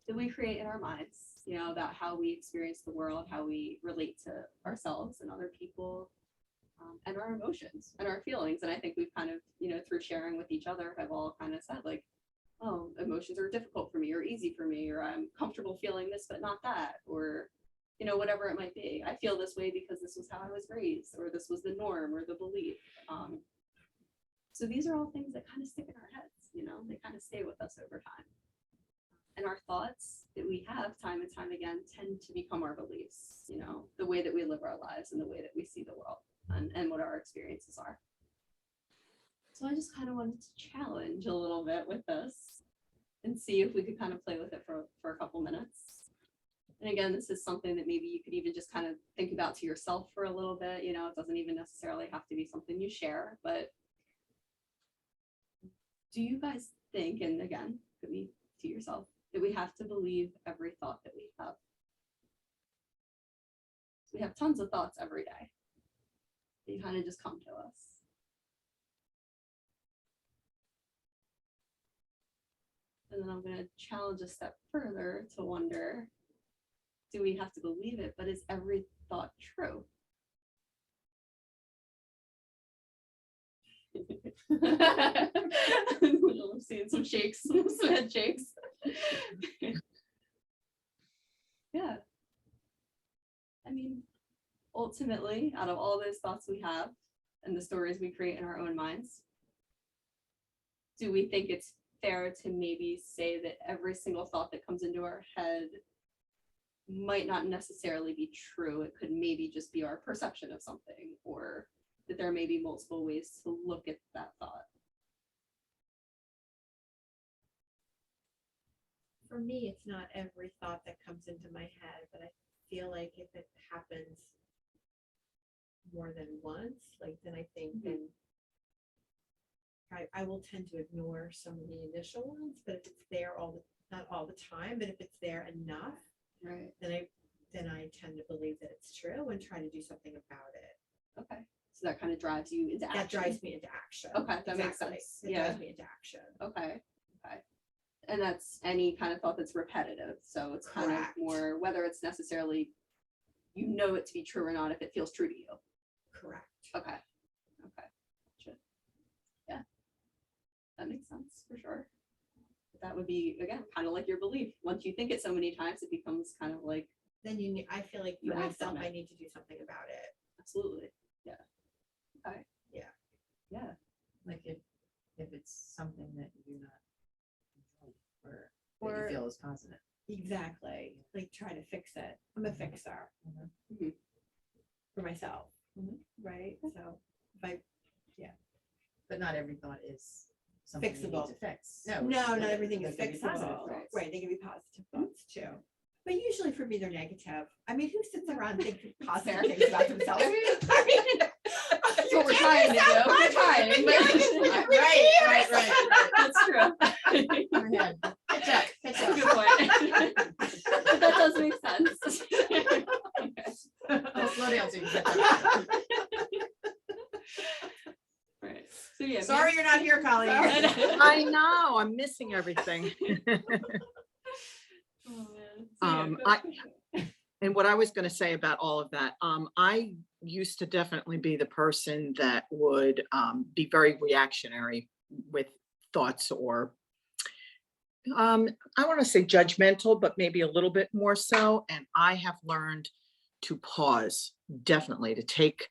that we create in our minds, you know, about how we experience the world, how we relate to ourselves and other people, and our emotions and our feelings. And I think we've kind of, you know, through sharing with each other, have all kind of said like, oh, emotions are difficult for me or easy for me, or I'm comfortable feeling this, but not that, or, you know, whatever it might be. I feel this way because this was how I was raised, or this was the norm or the belief. So these are all things that kind of stick in our heads, you know, they kind of stay with us over time. And our thoughts that we have time and time again tend to become our beliefs, you know, the way that we live our lives and the way that we see the world and what our experiences are. So I just kind of wanted to challenge a little bit with this and see if we could kind of play with it for a couple minutes. And again, this is something that maybe you could even just kind of think about to yourself for a little bit, you know, it doesn't even necessarily have to be something you share, but do you guys think, and again, could be to yourself, that we have to believe every thought that we have? We have tons of thoughts every day. They kind of just come to us. And then I'm going to challenge a step further to wonder, do we have to believe it, but is every thought true? I'm seeing some shakes, some head shakes. Yeah. I mean, ultimately, out of all those thoughts we have and the stories we create in our own minds, do we think it's fair to maybe say that every single thought that comes into our head might not necessarily be true? It could maybe just be our perception of something, or that there may be multiple ways to look at that thought. For me, it's not every thought that comes into my head, but I feel like if it happens more than once, like then I think then I will tend to ignore some of the initial ones, but if it's there not all the time, but if it's there enough, Right. then I tend to believe that it's true and try to do something about it. Okay. So that kind of drives you into action. That drives me into action. Okay, that makes Exactly. sense. It Yeah. drives me into action. Okay. Okay. And that's any kind of thought that's repetitive. So it's kind of Correct. more whether it's necessarily you know it to be true or not, if it feels true to you. Correct. Okay. Okay. Gotcha. Yeah. That makes sense for sure. That would be again kind of like your belief. Once you think it so many times, it becomes kind of like Then I feel like You for act on myself, it. I need to do something about it. absolutely. Yeah. Okay. Yeah. Yeah. Like if it's something that you're not controlling or that Or- you feel is positive. Exactly. Like try to fix it. I'm a fixer Mhm. for myself. Mhm. Right. So if I But not every thought is something you need Fixable. to fix. no, not everything is there can be positive fixable. thoughts. Right. They can be positive thoughts too. But usually for me, they're negative. I mean, who sits around thinking positive Fair. things about themselves? I mean, That's what we're you trying to do. We're trying. Right. That's true. Go ahead. Catch up, catch up. Good point. But that does make sense. I'll slow down so you can catch up. Right. So yeah. Sorry you're not here, Colleen. I know, I'm missing everything. Oh, man. So, yeah, Um, good I- question. And what I was going to say about all of that, I used to definitely be the person that would be very reactionary with thoughts or I want to say judgmental, but maybe a little bit more so. And I have learned to pause, definitely to take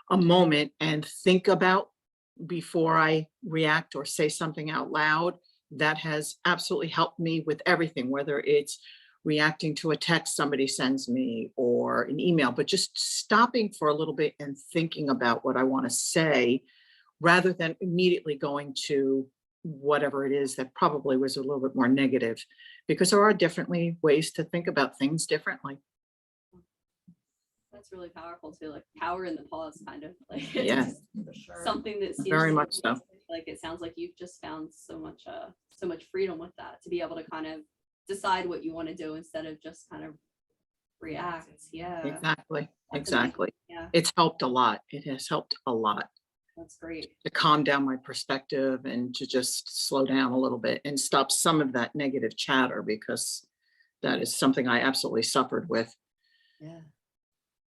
a moment and think about before I react or say something out loud. That has absolutely helped me with everything, whether it's reacting to a text somebody sends me or an email, but just stopping for a little bit and thinking about what I want to say rather than immediately going to whatever it is that probably was a little bit more negative, because there are definitely ways to think about things differently. That's really powerful too, like power in the pause, kind of like Yeah. it's For sure. something that seems Very so much so. basic, like it sounds like you've just found so much freedom with that to be able to kind of decide what you want to do instead of just kind of react. Yeah, Exactly, That's exactly. yeah, It's helped a lot. It has helped a lot that's great. to calm down my perspective and to just slow down a little bit and stop some of that negative chatter, because that is something I absolutely suffered with, Yeah.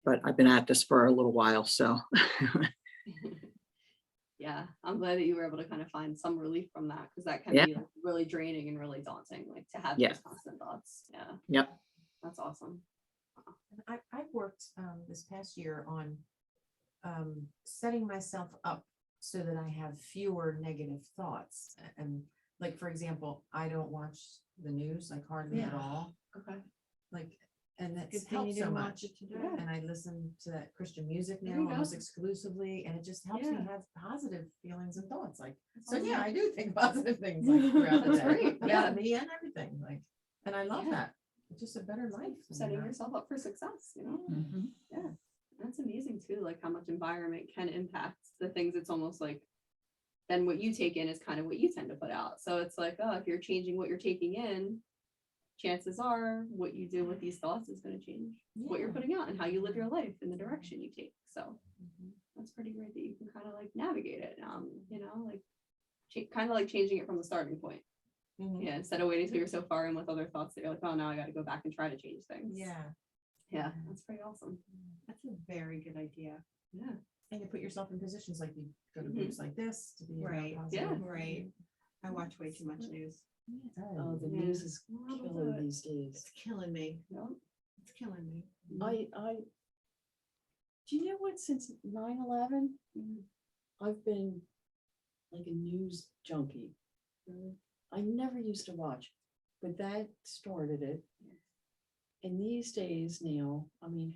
but I've been at this for a little while, so. Yeah, I'm glad that you were able to kind of find some relief from that, because that can Yeah. be like, really draining and really daunting, like to have Yes. those constant thoughts. Yeah, Yep. that's awesome. I've worked this past year on setting myself up so that I have fewer negative thoughts. And like, for example, I don't watch the news like hardly at Yeah. all. Okay. Like, and Good that's thing you helped so didn't much. watch it today. Yeah. And I listen to that Christian music There now you go. almost exclusively, and it just helps me Yeah. have positive feelings and thoughts. Like, That's so yeah, awesome. I do think positive things like throughout the That's day. great. Yeah, Yeah. me and everything. Like, and I love Yeah. that. It's just a better life. you Setting know? yourself up for success, you know? Mhm. Yeah, that's amazing too, like how much environment can impact the things. It's almost like then what you take in is kind of what you tend to put out. So it's like, oh, if you're changing what you're taking in, chances are what you do with these thoughts is going to change what you're Yeah. putting out and how you live your life and the direction you take. So Mhm. that's pretty great that you can kind of like navigate it. You know, like kind of like changing it from the starting point. Mhm. Yeah, instead of waiting till you're so far in with other thoughts that you're like, oh, now I got to go back and try to change things. Yeah. Yeah, that's pretty awesome. That's a very good idea. Yeah. And you put yourself in positions like you go to Mhm. groups like this to be around Right. positive. Right. I watch way too much news. Oh, the Yeah. news is Well, I'll do killing it. these days. It's killing me. Yep. It's killing me. Do you know what, since 9/11, Mhm. I've been like a news junkie. I never used to watch, but that started it. And these days now, I mean,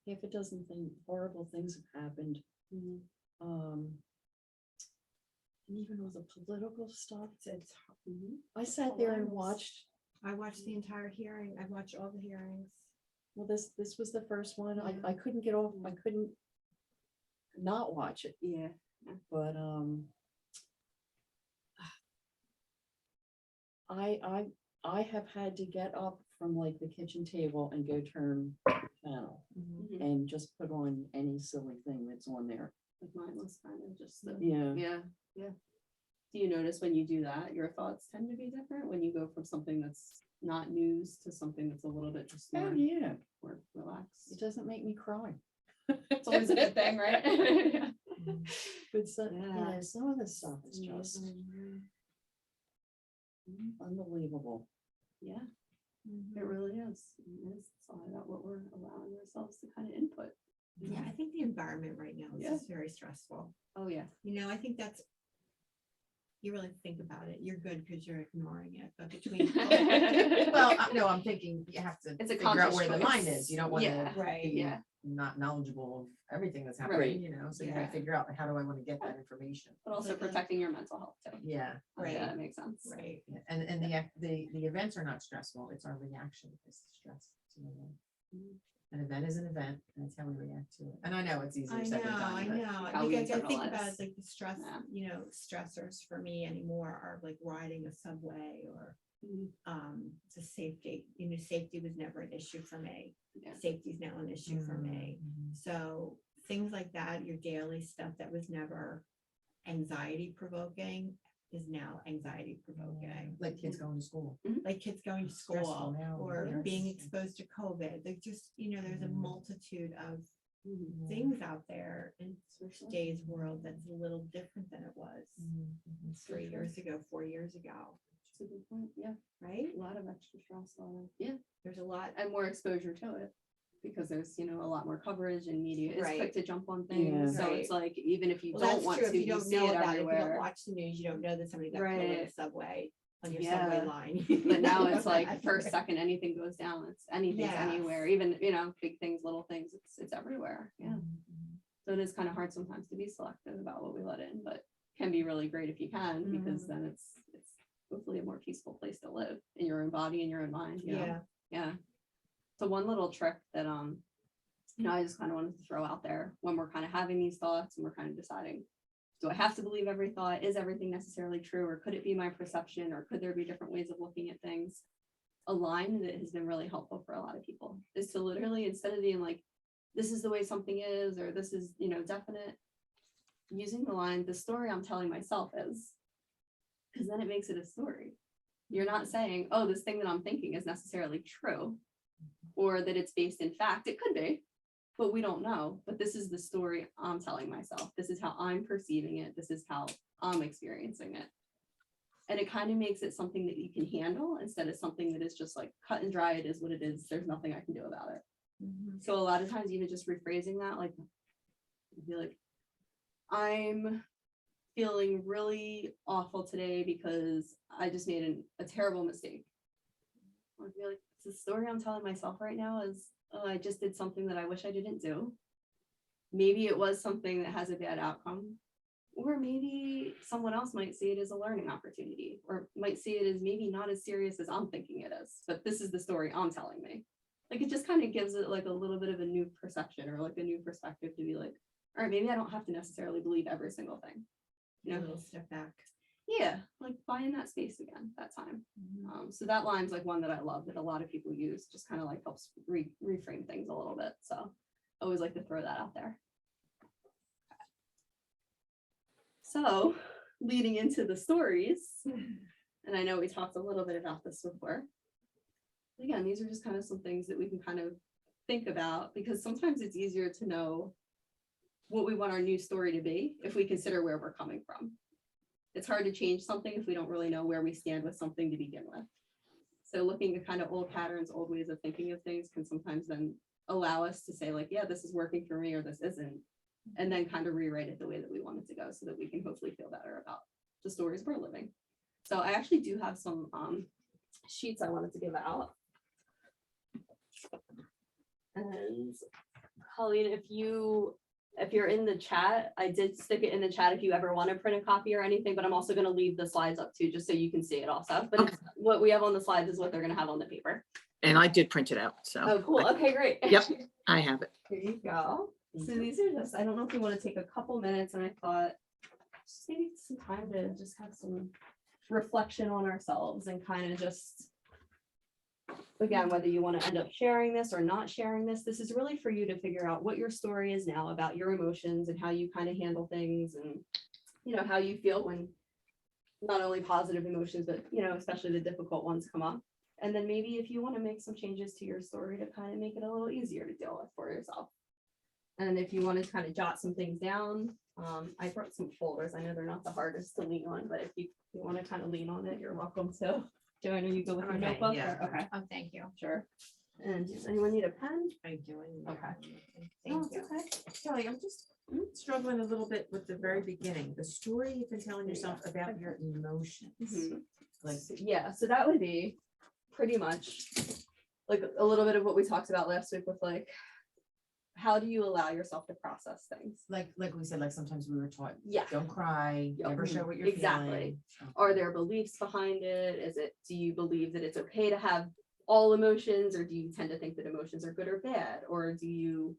half a dozen horrible things have happened. Mhm. And even all the political stuff, It's I sat there and Hilarious. watched, I watched the entire hearing. I watched all the hearings. well, this was the first one. Yeah. I couldn't get off, I couldn't not watch it, Yeah. but, I have had to get up from like the kitchen table and go turn the channel Mhm. and just put on any silly thing that's on there. Like mine was kind of just the, Yeah. yeah. Do you notice when you do that, your thoughts tend to be different when you go from something that's not news to something that's a little bit just Oh, more, yeah. more It relaxed? doesn't make me cry. It's always a good thing, right? Yeah. But some, Yeah. some of the stuff is just unbelievable. Yeah, it really is. It's all about what we're allowing ourselves to kind of input. Yeah, I think the environment right now is Yeah. just very stressful. Oh, yeah. You know, I think that's, you really think about it. You're good because you're ignoring it, but between. Well, no, I'm thinking you have to It's a figure out conscious where the line choice. is. You don't want Yeah. to Right. be Yeah. not knowledgeable of everything that's Right. happening, you know, so you Yeah. gotta figure out how do I want to get that information? But also But then- protecting your mental health too. Yeah. Right. Yeah, that makes sense. Right. Yeah, and the events are not stressful, it's our reaction is stress to them. An event is an event, and that's how we react to it. And I know it's easier I said know, than done. I but- know. how we Like, I think about internalize. it, like the stress, Yeah. you know, stressors for me anymore are like riding a subway or the safety, you know, safety was never an issue for me. Yeah. Safety is now an issue for me. Mhm. So things like that, your daily stuff that was never anxiety provoking is now anxiety provoking. Like kids going to school. Like kids going to Stressful school now, or yes. being exposed to COVID, like just, you know, there's a Mhm. multitude of Mhm. things out there in For sure. today's world that's a little different than it was Mhm. 3 years ago, 4 years ago, That's a good point. Yeah, right? a lot of extra stress. Yeah, There's a lot. and more exposure to it because there's, you know, a lot more coverage and media is Right. quick to jump on things. Yeah. So it's like, even if you Well, don't that's want true. to, If you you don't see know it about it, if you don't everywhere. watch the news, you don't know that somebody got killed in a Right. subway on your Yeah. subway line. But now it's like That's first right. second anything goes down, it's anything's Yes. anywhere, even, you know, big things, little things, it's everywhere. Yeah. Mhm. So it is kind of hard sometimes to be selective about what we let in, but can be really great if you can, because then it's hopefully a more peaceful place to live in your own body and your own mind, you know? Yeah. Yeah. So one little trick that, you know, I just kind of wanted to throw out there when we're kind of having these thoughts and we're kind of deciding, do I have to believe every thought? Is everything necessarily true? Or could it be my perception? Or could there be different ways of looking at things? A line that has been really helpful for a lot of people is to literally, instead of being like, this is the way something is, or this is, you know, definite, using the line, the story I'm telling myself is, because then it makes it a story. You're not saying, oh, this thing that I'm thinking is necessarily true, or that it's based in fact. It could be, but we don't know. But this is the story I'm telling myself. This is how I'm perceiving it. This is how I'm experiencing it. And it kind of makes it something that you can handle instead of something that is just like cut and dry. It is what it is. There's nothing I can do about it. Mhm. So a lot of times, even just rephrasing that, like, be like, I'm feeling really awful today because I just made a terrible mistake. Or be like, the story I'm telling myself right now is, oh, I just did something that I wish I didn't do. Maybe it was something that has a bad outcome. Or maybe someone else might see it as a learning opportunity, or might see it as maybe not as serious as I'm thinking it is, but this is the story I'm telling me. Like, it just kind of gives it like a little bit of a new perception or like a new perspective to be like, all right, maybe I don't have to necessarily believe every single thing. You A know, little step back. yeah, like buying that space again, that time. So that line's like one that I love that a lot of people use, just kind of like helps reframe things a little bit. So I always like to throw that out there. So leading into the stories, and I know we talked a little bit about this before. Again, these are just kind of some things that we can kind of think about, because sometimes it's easier to know what we want our new story to be if we consider where we're coming from. It's hard to change something if we don't really know where we stand with something to begin with. So looking at kind of old patterns, old ways of thinking of things can sometimes then allow us to say like, yeah, this is working for me or this isn't, and then kind of rewrite it the way that we want it to go so that we can hopefully feel better about the stories we're living. So I actually do have some sheets I wanted to give out. And Colleen, if you're in the chat, I did stick it in the chat if you ever want to print a copy or anything, but I'm also going to leave the slides up too, just so you can see it also. But it's, what we have on the slides is what they're going to have on the paper. And I did print it out, so. Oh, cool. Okay, great. Yep. I have it. Here you go. So these are just, I don't know if you want to take a couple minutes, and I thought just maybe some time to just have some reflection on ourselves and kind of just, again, whether you want to end up sharing this or not sharing this, this is really for you to figure out what your story is now about your emotions and how you kind of handle things, and, you know, how you feel when not only positive emotions, but, you know, especially the difficult ones come up. And then maybe if you want to make some changes to your story to kind of make it a little easier to deal with for yourself. And if you want to kind of jot some things down, I brought some folders. I know they're not the hardest to lean on, but if you want to kind of lean on it, you're welcome to. Joanna, you go with your Okay, notebook? yeah. Or- Okay, Oh, thank you. sure. And does anyone need a pen? I do. Okay. Thank it's you. okay. Kelly, I'm just struggling a little bit with the very beginning, the story you've been telling yourself about your emotions. Mhm. Like, Yeah, so that would be pretty much like a little bit of what we talked about last week with like, how do you allow yourself to process things? like we said, like sometimes we were taught, Yeah. don't cry, Yep. never show what you're Exactly. feeling. Are there beliefs behind it? Do you believe that it's okay to have all emotions, or do you tend to think that emotions are good or bad, or do you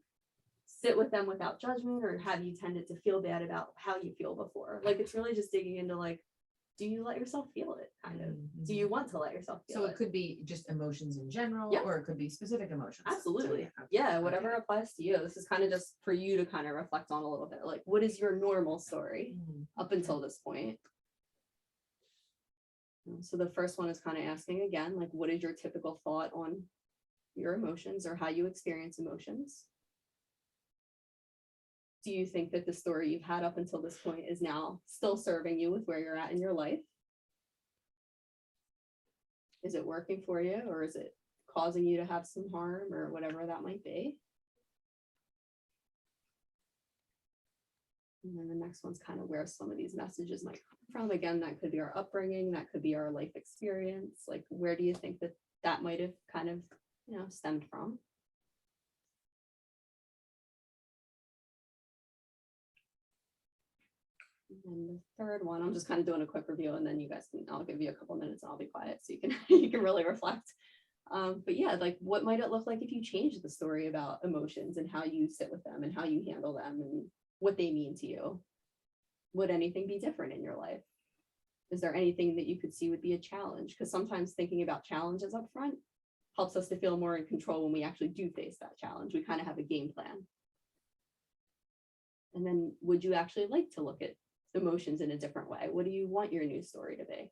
sit with them without judgment, or have you tended to feel bad about how you feel before? Like, it's really just digging into like, do you let yourself feel it, kind of? Do you want to let yourself feel So it? it could be just emotions in general, Yeah. or it could be specific emotions. So, Absolutely. okay, Yeah, whatever okay. applies to you. This is kind of just for you to kind of reflect on a little bit. Like, what is your normal story Mhm. up until this point? So the first one is kind of asking again, like, what is your typical thought on your emotions or how you experience emotions? Do you think that the story you've had up until this point is now still serving you with where you're at in your life? Is it working for you, or is it causing you to have some harm, or whatever that might be? And then the next one's kind of where some of these messages might come from. Again, that could be our upbringing, that could be our life experience. Like, where do you think that that might have kind of, stemmed from? And the third one, I'm just kind of doing a quick review, and then you guys can, I'll give you a couple minutes and I'll be quiet so you can you can really reflect. But yeah, like, what might it look like if you change the story about emotions and how you sit with them and how you handle them and what they mean to you? Would anything be different in your life? Is there anything that you could see would be a challenge? Because sometimes thinking about challenges up front helps us to feel more in control when we actually do face that challenge. We kind of have a game plan. And then, would you actually like to look at emotions in a different way? What do you want your new story to be?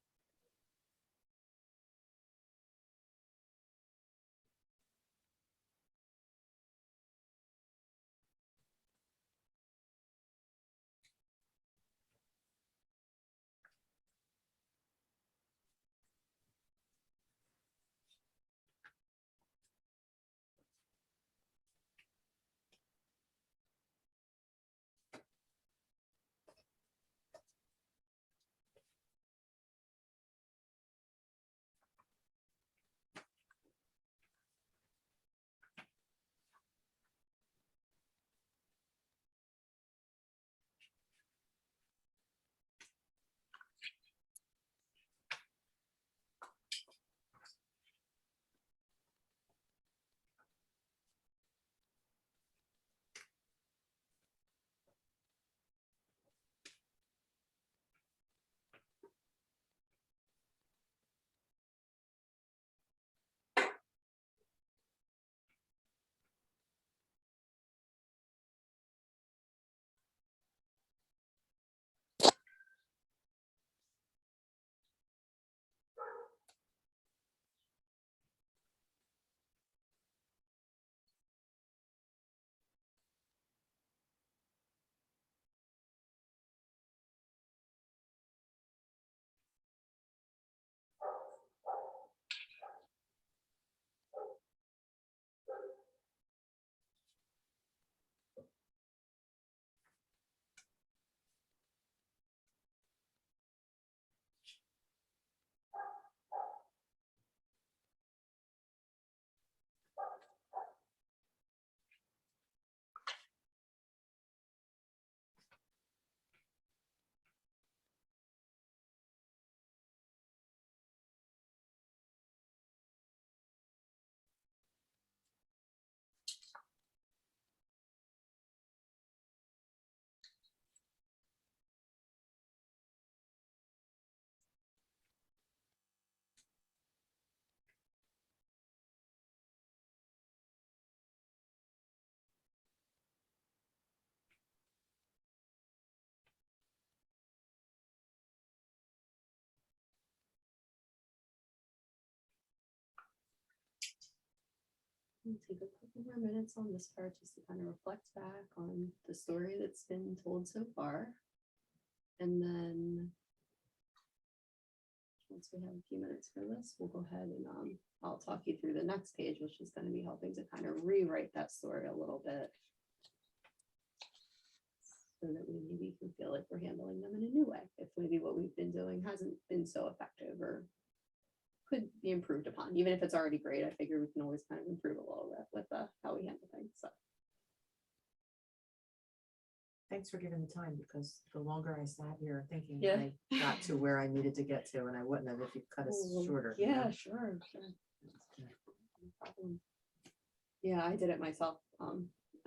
Take a couple more minutes on this part just to kind of reflect back on the story that's been told so far. And then once we have a few minutes for this, we'll go ahead and I'll talk you through the next page, which is going to be helping to kind of rewrite that story a little bit, so that we maybe can feel like we're handling them in a new way. If maybe what we've been doing hasn't been so effective or could be improved upon. Even if it's already great, I figure we can always kind of improve a little bit with how we handle things. So Thanks for giving the time, because the longer I sat here thinking, Yeah. I got to where I needed to get to, and I wouldn't have if you cut us shorter. you Yeah, know? sure. problem. Yeah, I did it myself,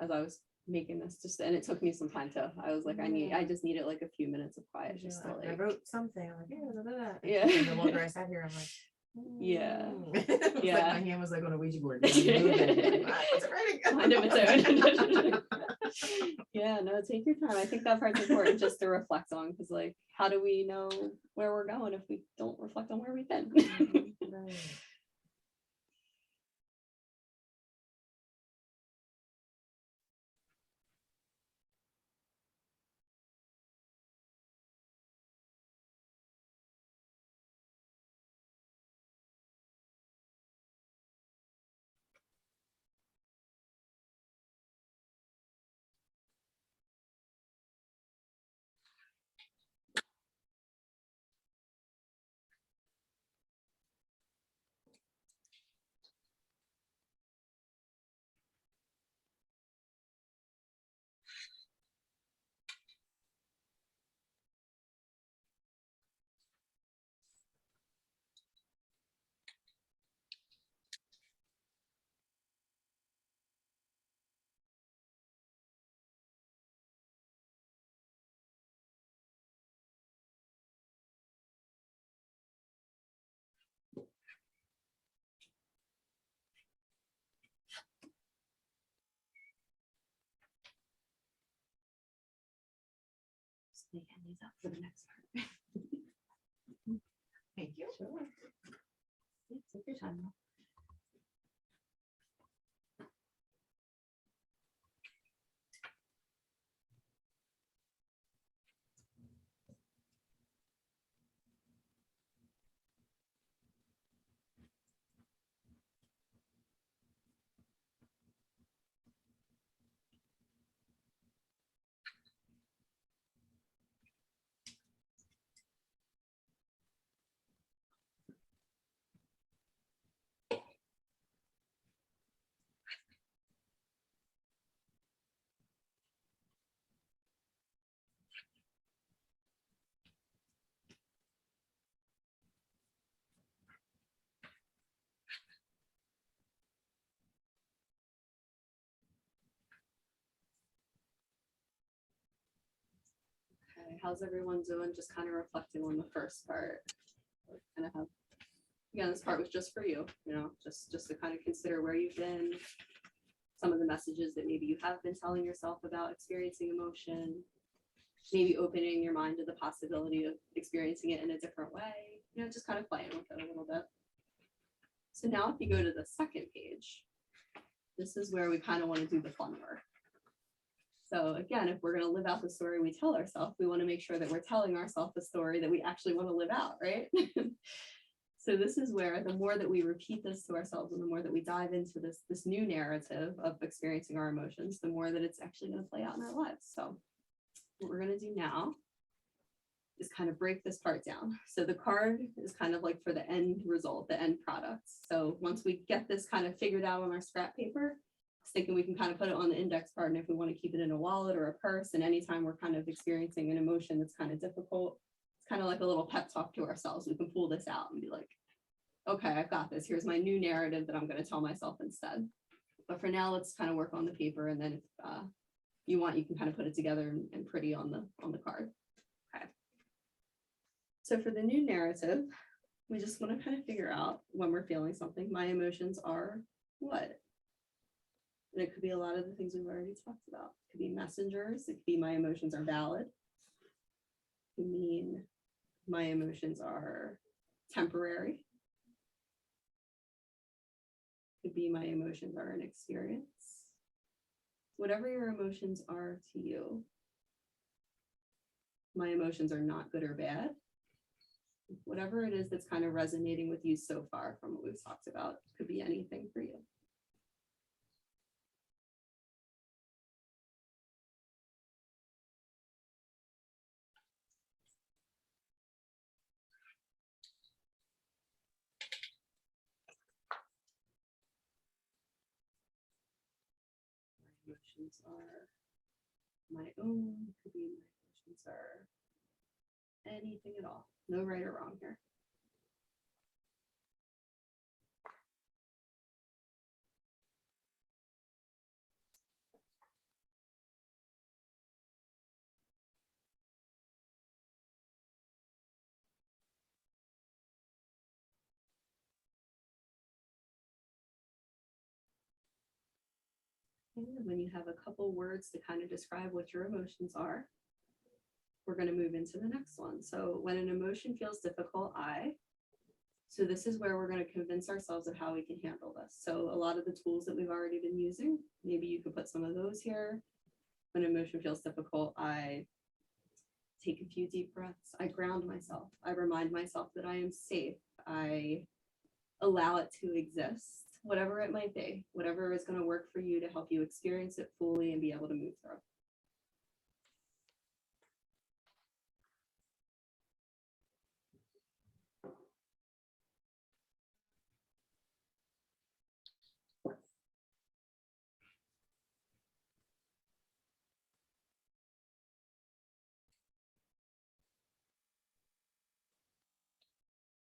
as I was making this, just, and it took me some time to, I was like, I just needed like a few minutes of quiet, just to I like, wrote something, I'm like, yeah, da, da, da. Yeah. And the longer I sat here, I'm like. Yeah. It was like Yeah. my hand was like on a Ouija board. It wasn't moving. Like, what's it writing? Mind of its own. Yeah, no, take your time. I think that part's important just to reflect on, because like, how do we know where we're going if we don't reflect on where we've been? Right. Just making these up for the next part. Thank you. Sure. Yeah, take your time. Okay, how's everyone doing? Just kind of reflecting on the first part. Kind of have, again, this part was just for you, just to kind of consider where you've been, some of the messages that maybe you have been telling yourself about experiencing emotion, maybe opening your mind to the possibility of experiencing it in a different way, just kind of playing with it a little bit. So now if you go to the second page, this is where we kind of want to do the fun work. So again, if we're going to live out the story we tell ourselves, we want to make sure that we're telling ourselves the story that we actually want to live out, right? So this is where the more that we repeat this to ourselves and the more that we dive into this new narrative of experiencing our emotions, the more that it's actually going to play out in our lives. So what we're going to do now is kind of break this part down. So the card is kind of like for the end result, the end product. So once we get this kind of figured out on our scrap paper, I was thinking we can kind of put it on the index card, and if we want to keep it in a wallet or a purse, and anytime we're kind of experiencing an emotion that's kind of difficult, it's kind of like a little pep talk to ourselves. We can pull this out and be like, okay, I've got this. Here's my new narrative that I'm going to tell myself instead. But for now, let's kind of work on the paper, and then if you want, you can kind of put it together and pretty on the card. Okay. So for the new narrative, we just want to kind of figure out when we're feeling something. My emotions are what? And it could be a lot of the things we've already talked about. It could be messengers. It could be my emotions are valid. It could mean my emotions are temporary. It could be my emotions are an experience. Whatever your emotions are to you, my emotions are not good or bad. Whatever it is that's kind of resonating with you so far from what we've talked about, could be anything for you. My emotions are my own, could be my emotions are anything at all. No right or wrong here. And when you have a couple words to kind of describe what your emotions are, we're going to move into the next one. So when an emotion feels difficult, so this is where we're going to convince ourselves of how we can handle this. So a lot of the tools that we've already been using, maybe you could put some of those here. When emotion feels difficult, I take a few deep breaths. I ground myself. I remind myself that I am safe. I allow it to exist, whatever it might be, whatever is going to work for you to help you experience it fully and be able to move through.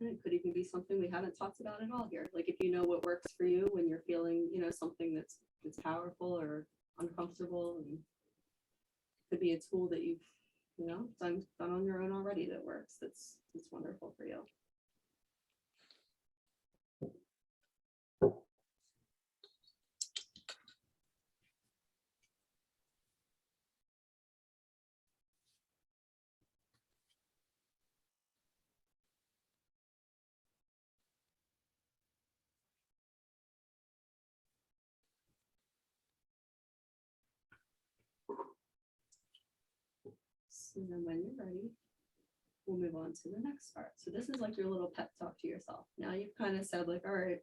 And it could even be something we haven't talked about at all here. Like if you know what works for you when you're feeling, something that's powerful or uncomfortable, and could be a tool that you've, done on your own already that works. That's wonderful for you. So then when you're ready, we'll move on to the next part. So this is like your little pep talk to yourself. Now you've kind of said like, all right,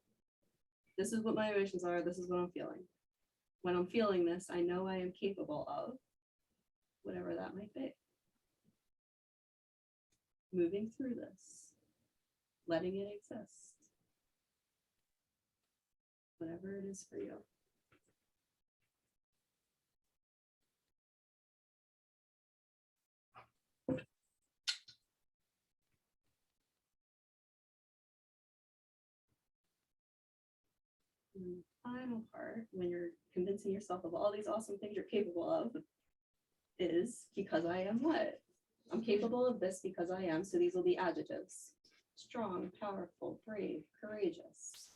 this is what my emotions are. This is what I'm feeling. When I'm feeling this, I know I am capable of whatever that might be. Moving through this, letting it exist, whatever it is for you. And the final part, when you're convincing yourself of all these awesome things you're capable of, is because I am what? I'm capable of this because I am. So these will be adjectives: strong, powerful, brave, courageous.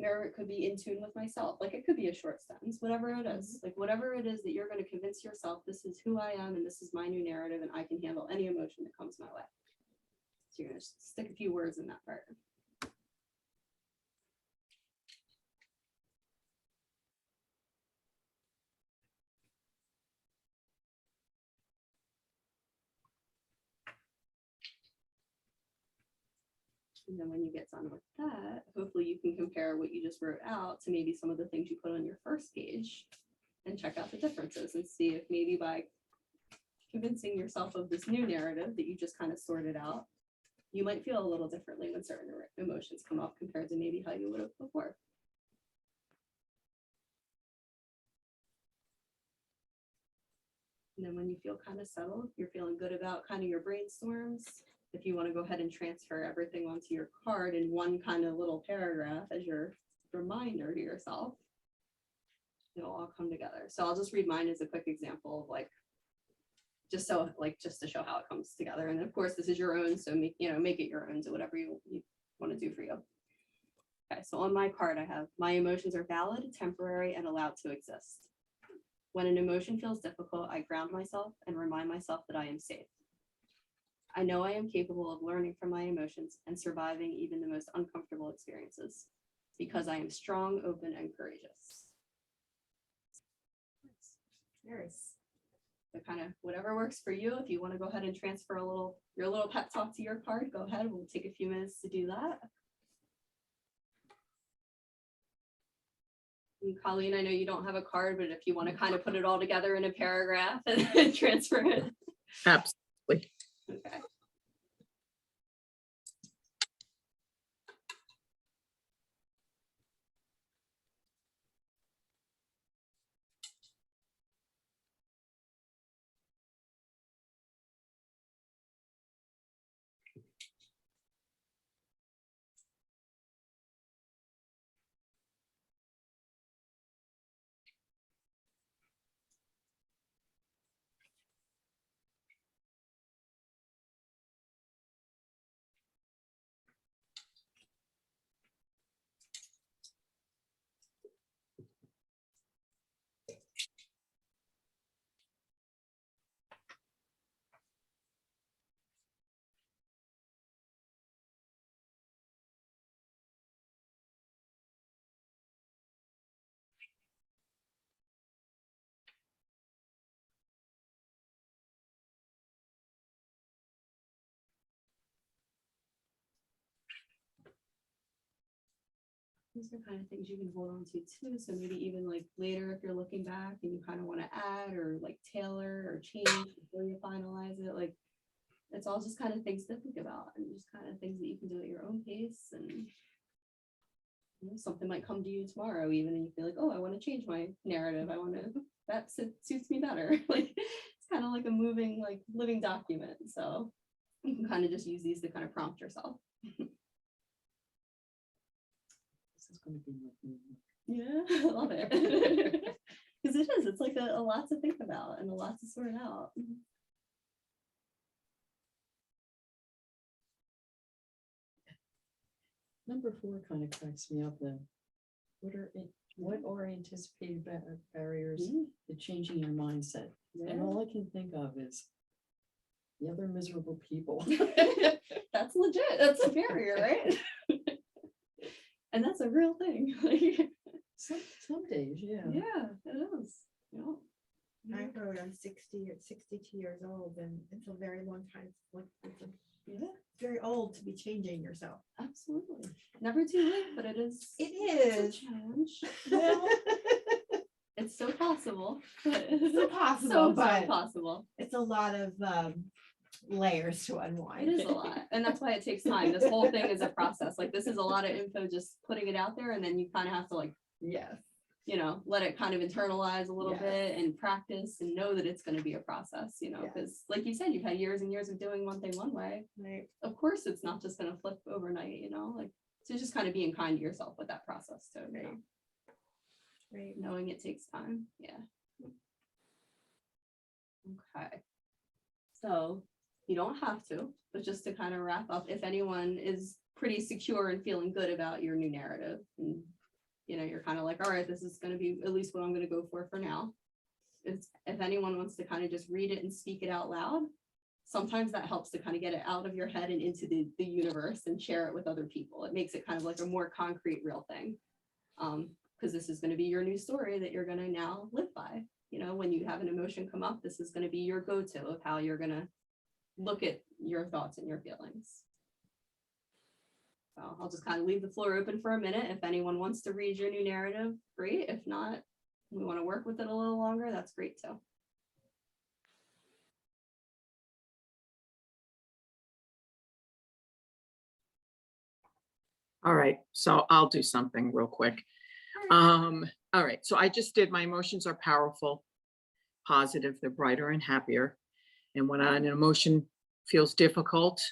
Or it could be in tune with myself. Like it could be a short sentence, whatever it is. Like whatever it is that you're going to convince yourself, this is who I am and this is my new narrative and I can handle any emotion that comes my way. So you're going to stick a few words in that part. And then when you get done with that, hopefully you can compare what you just wrote out to maybe some of the things you put on your first page and check out the differences and see if maybe by convincing yourself of this new narrative that you just kind of sorted out, you might feel a little differently when certain emotions come up compared to maybe how you would have before. And then when you feel kind of settled, you're feeling good about kind of your brainstorms. If you want to go ahead and transfer everything onto your card in one kind of little paragraph as your reminder to yourself, it'll all come together. So I'll just read mine as a quick example of like, just to show how it comes together. And of course, this is your own, so make it your own, so whatever you want to do for you. Okay, so on my card, I have my emotions are valid, temporary, and allowed to exist. When an emotion feels difficult, I ground myself and remind myself that I am safe. I know I am capable of learning from my emotions and surviving even the most uncomfortable experiences because I am strong, open, and courageous. There's the kind of whatever works for you. If you want to go ahead and transfer your little pep talk to your card, go ahead. We'll take a few minutes to do that. And Colleen, I know you don't have a card, but if you want to kind of put it all together in a paragraph and transfer it. Absolutely. Okay. those are kind of things you can hold on to too. So maybe even like later, if you're looking back and you kind of want to add or like tailor or change before you finalize it, like it's all just kind of things to think about and just kind of things that you can do at your own pace. And you know, something might come to you tomorrow even and you feel like, oh, I want to change my narrative. I want to, suits me better. Like it's kind of like a moving, like living document. So you can kind of just use these to kind of prompt yourself. This is gonna be like me. Yeah, I love it. Because it is, it's like a lot to think about and a lot to sort out. Number 4 kind of cracks me up though. What are anticipated barriers Mm, to changing your mindset? And yeah. all I can think of is the other miserable people. That's legit. That's a barrier, right? And that's a real thing. Like, Some days, yeah. yeah, it is. Yeah. I wrote I'm 60 or 62 years old, and it's a very long time. Yeah, Very old to be changing yourself. absolutely. Never too late, but it is. It it's is. a challenge. Well, It's so possible. But so possible, so but possible. it's a lot of layers to unwind. It is a lot, and that's why it takes time. This whole thing is a process. Like this is a lot of info, just putting it out there, and then you kind of have to like, Yes. you know, let it kind of internalize a little Yes. bit and practice and know that it's going to be a process, you know, Yes. because like you said, you've had years and years of doing one thing one way. Right. Of course, it's not just going to flip overnight, you know, like so just kind of being kind to yourself with that process too, you know, Right. Right. knowing it takes time. Yeah. Okay. So you don't have to, but just to kind of wrap up, if anyone is pretty secure and feeling good about your new narrative and you know, you're kind of like, all right, this is going to be at least what I'm going to go for now. If anyone wants to kind of just read it and speak it out loud, sometimes that helps to kind of get it out of your head and into the universe and share it with other people. It makes it kind of like a more concrete, real thing. Because this is going to be your new story that you're going to now live by. You know, when you have an emotion come up, this is going to be your go-to of how you're going to look at your thoughts and your feelings. So I'll just kind of leave the floor open for a minute. If anyone wants to read your new narrative, great. If not, we want to work with it a little longer, that's great too. All right, so I'll do something real quick. All right, so I just did my emotions are powerful, positive, they're brighter and happier. And when an emotion feels difficult,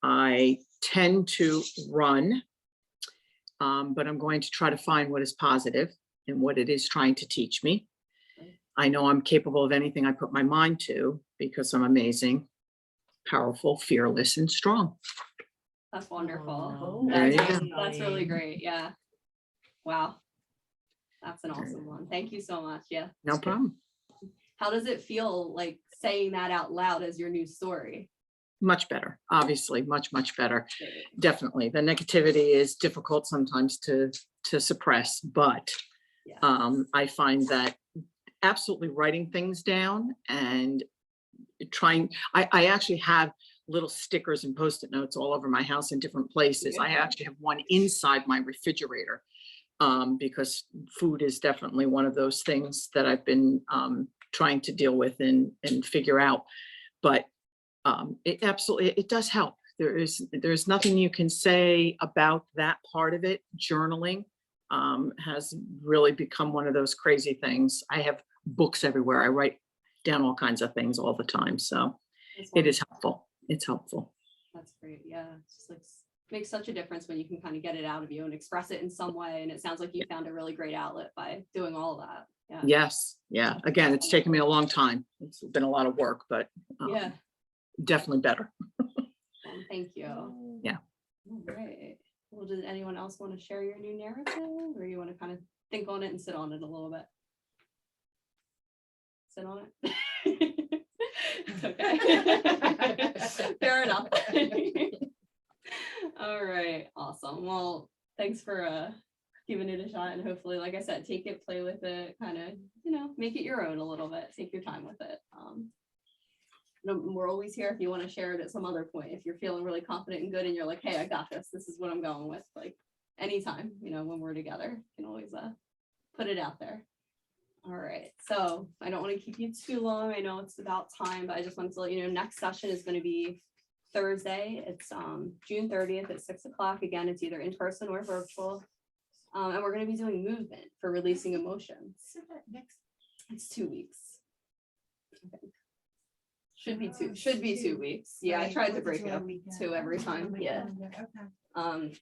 I tend to run, but I'm going to try to find what is positive and what it is trying to teach me. I know I'm capable of anything I put my mind to because I'm amazing, powerful, fearless, and strong. That's wonderful. Oh, There you That's, go. that's really great. Yeah. Wow. That's an awesome one. Thank you so much. Yeah. No problem. How does it feel like saying that out loud as your new story? Much better, obviously, much, much better. Definitely. The negativity is difficult sometimes to suppress, but Yeah. I find that absolutely writing things down and trying, I actually have little stickers and Post-it notes all over my house in different places. I actually have one inside my refrigerator because food is definitely one of those things that I've been trying to deal with and figure out. But it absolutely, it does help. There's nothing you can say about that part of it. Journaling has really become one of those crazy things. I have books everywhere. I write down all kinds of things all the time. So That's it is wonderful. helpful. It's helpful. That's great. Yeah. It's just like makes such a difference when you can kind of get it out of you and express it in some way. And it sounds like you found a really great outlet by doing all of that. Yeah. Yes. Yeah. Again, it's taken me a long time. It's been a lot of work, but Yeah. definitely better. Thank you. Yeah. All right. Well, does anyone else want to share your new narrative or you want to kind of think on it and sit on it a little bit? Sit on it. Okay. Fair enough. All right. Awesome. Well, thanks for giving it a shot and hopefully, like I said, take it, play with it, kind of, you know, make it your own a little bit. Take your time with it. We're always here if you want to share it at some other point. If you're feeling really confident and good and you're like, hey, I got this. This is what I'm going with. Like anytime, when we're together, can always put it out there. All right, so I don't want to keep you too long. I know it's about time, but I just wanted to let you know, next session is going to be Thursday. It's June 30th at 6 o'clock. Again, it's either in person or virtual. And we're going to be doing movement for releasing emotions. So that next. It's 2 weeks. I think. Should be Oh, 2 weeks. Yeah, I Right, tried to 4th of break it July up weekend. 2 every Oh, time. my Yeah. God, Okay.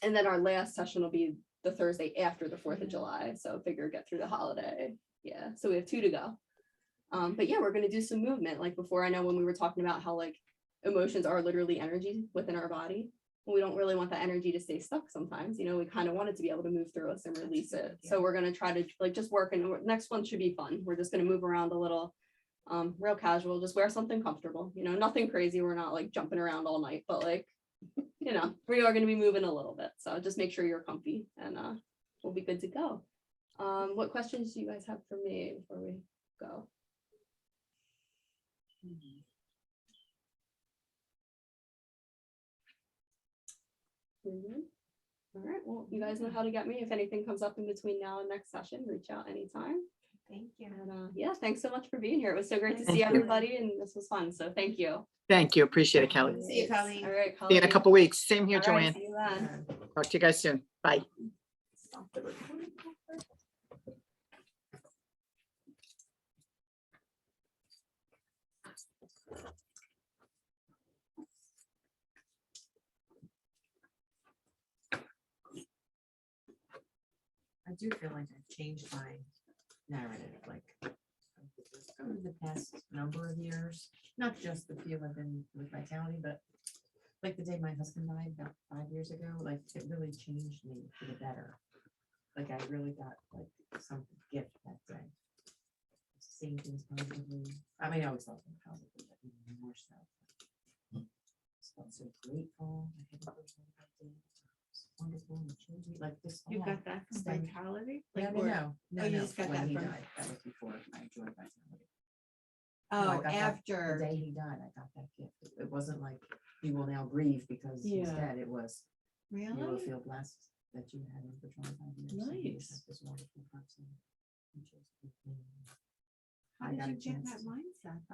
And then our last session will be the Thursday after the 4th of July. So figure get through the holiday. Yeah, so we have 2 to go. But yeah, we're gonna do some movement. Like before, I know when we were talking about how like emotions are literally energy within our body. We don't really want that energy to stay stuck sometimes, we kind of want it to be able to move through us and release a good it. So idea. we're gonna try to like just work, and next one should be fun. We're just gonna move around a little, real casual, just wear something comfortable, nothing crazy. We're not like jumping around all night, but like, we are gonna be moving a little bit. So just make sure you're comfy and we'll be good to go. What questions do you guys have for me before we go? Mhm. All right, well, you guys know how to get me. If anything comes up in between now and next session, reach out anytime. Thank you. And yeah, thanks so much for being here. It was so great to Thank see you. everybody, and this was fun. So thank you. Thank you. Appreciate it, Kelly. See you, Colleen. All right, See you in a Colleen. couple weeks. Same here, All right, Joanne. see you then. Talk to you guys soon. Bye. Stop the recording. I do feel like I've changed my narrative, like over the past number of years, not just the few I've been with Vitality, but like the day my husband died about 5 years ago, like it really changed me for the better. Like I really got like some gift that day. Seeing things positively. I mean, I always thought them positively, but even more so. Just felt so grateful. I had a person that day. It was wonderful and it changed me like this. You all got that from stemmed- Vitality? No, Like, no, or- no, no, you no, just got when that he from- died, that was before I joined Vitality. Oh, I got that after. The day he died, I got that gift. It wasn't like, you will now grieve because he's Yeah. dead. It was, you will Really? feel blessed that you had him for 25 years. and he was Nice. This wonderful person. He chose to be me. How I did got you a get chance that to- mindset?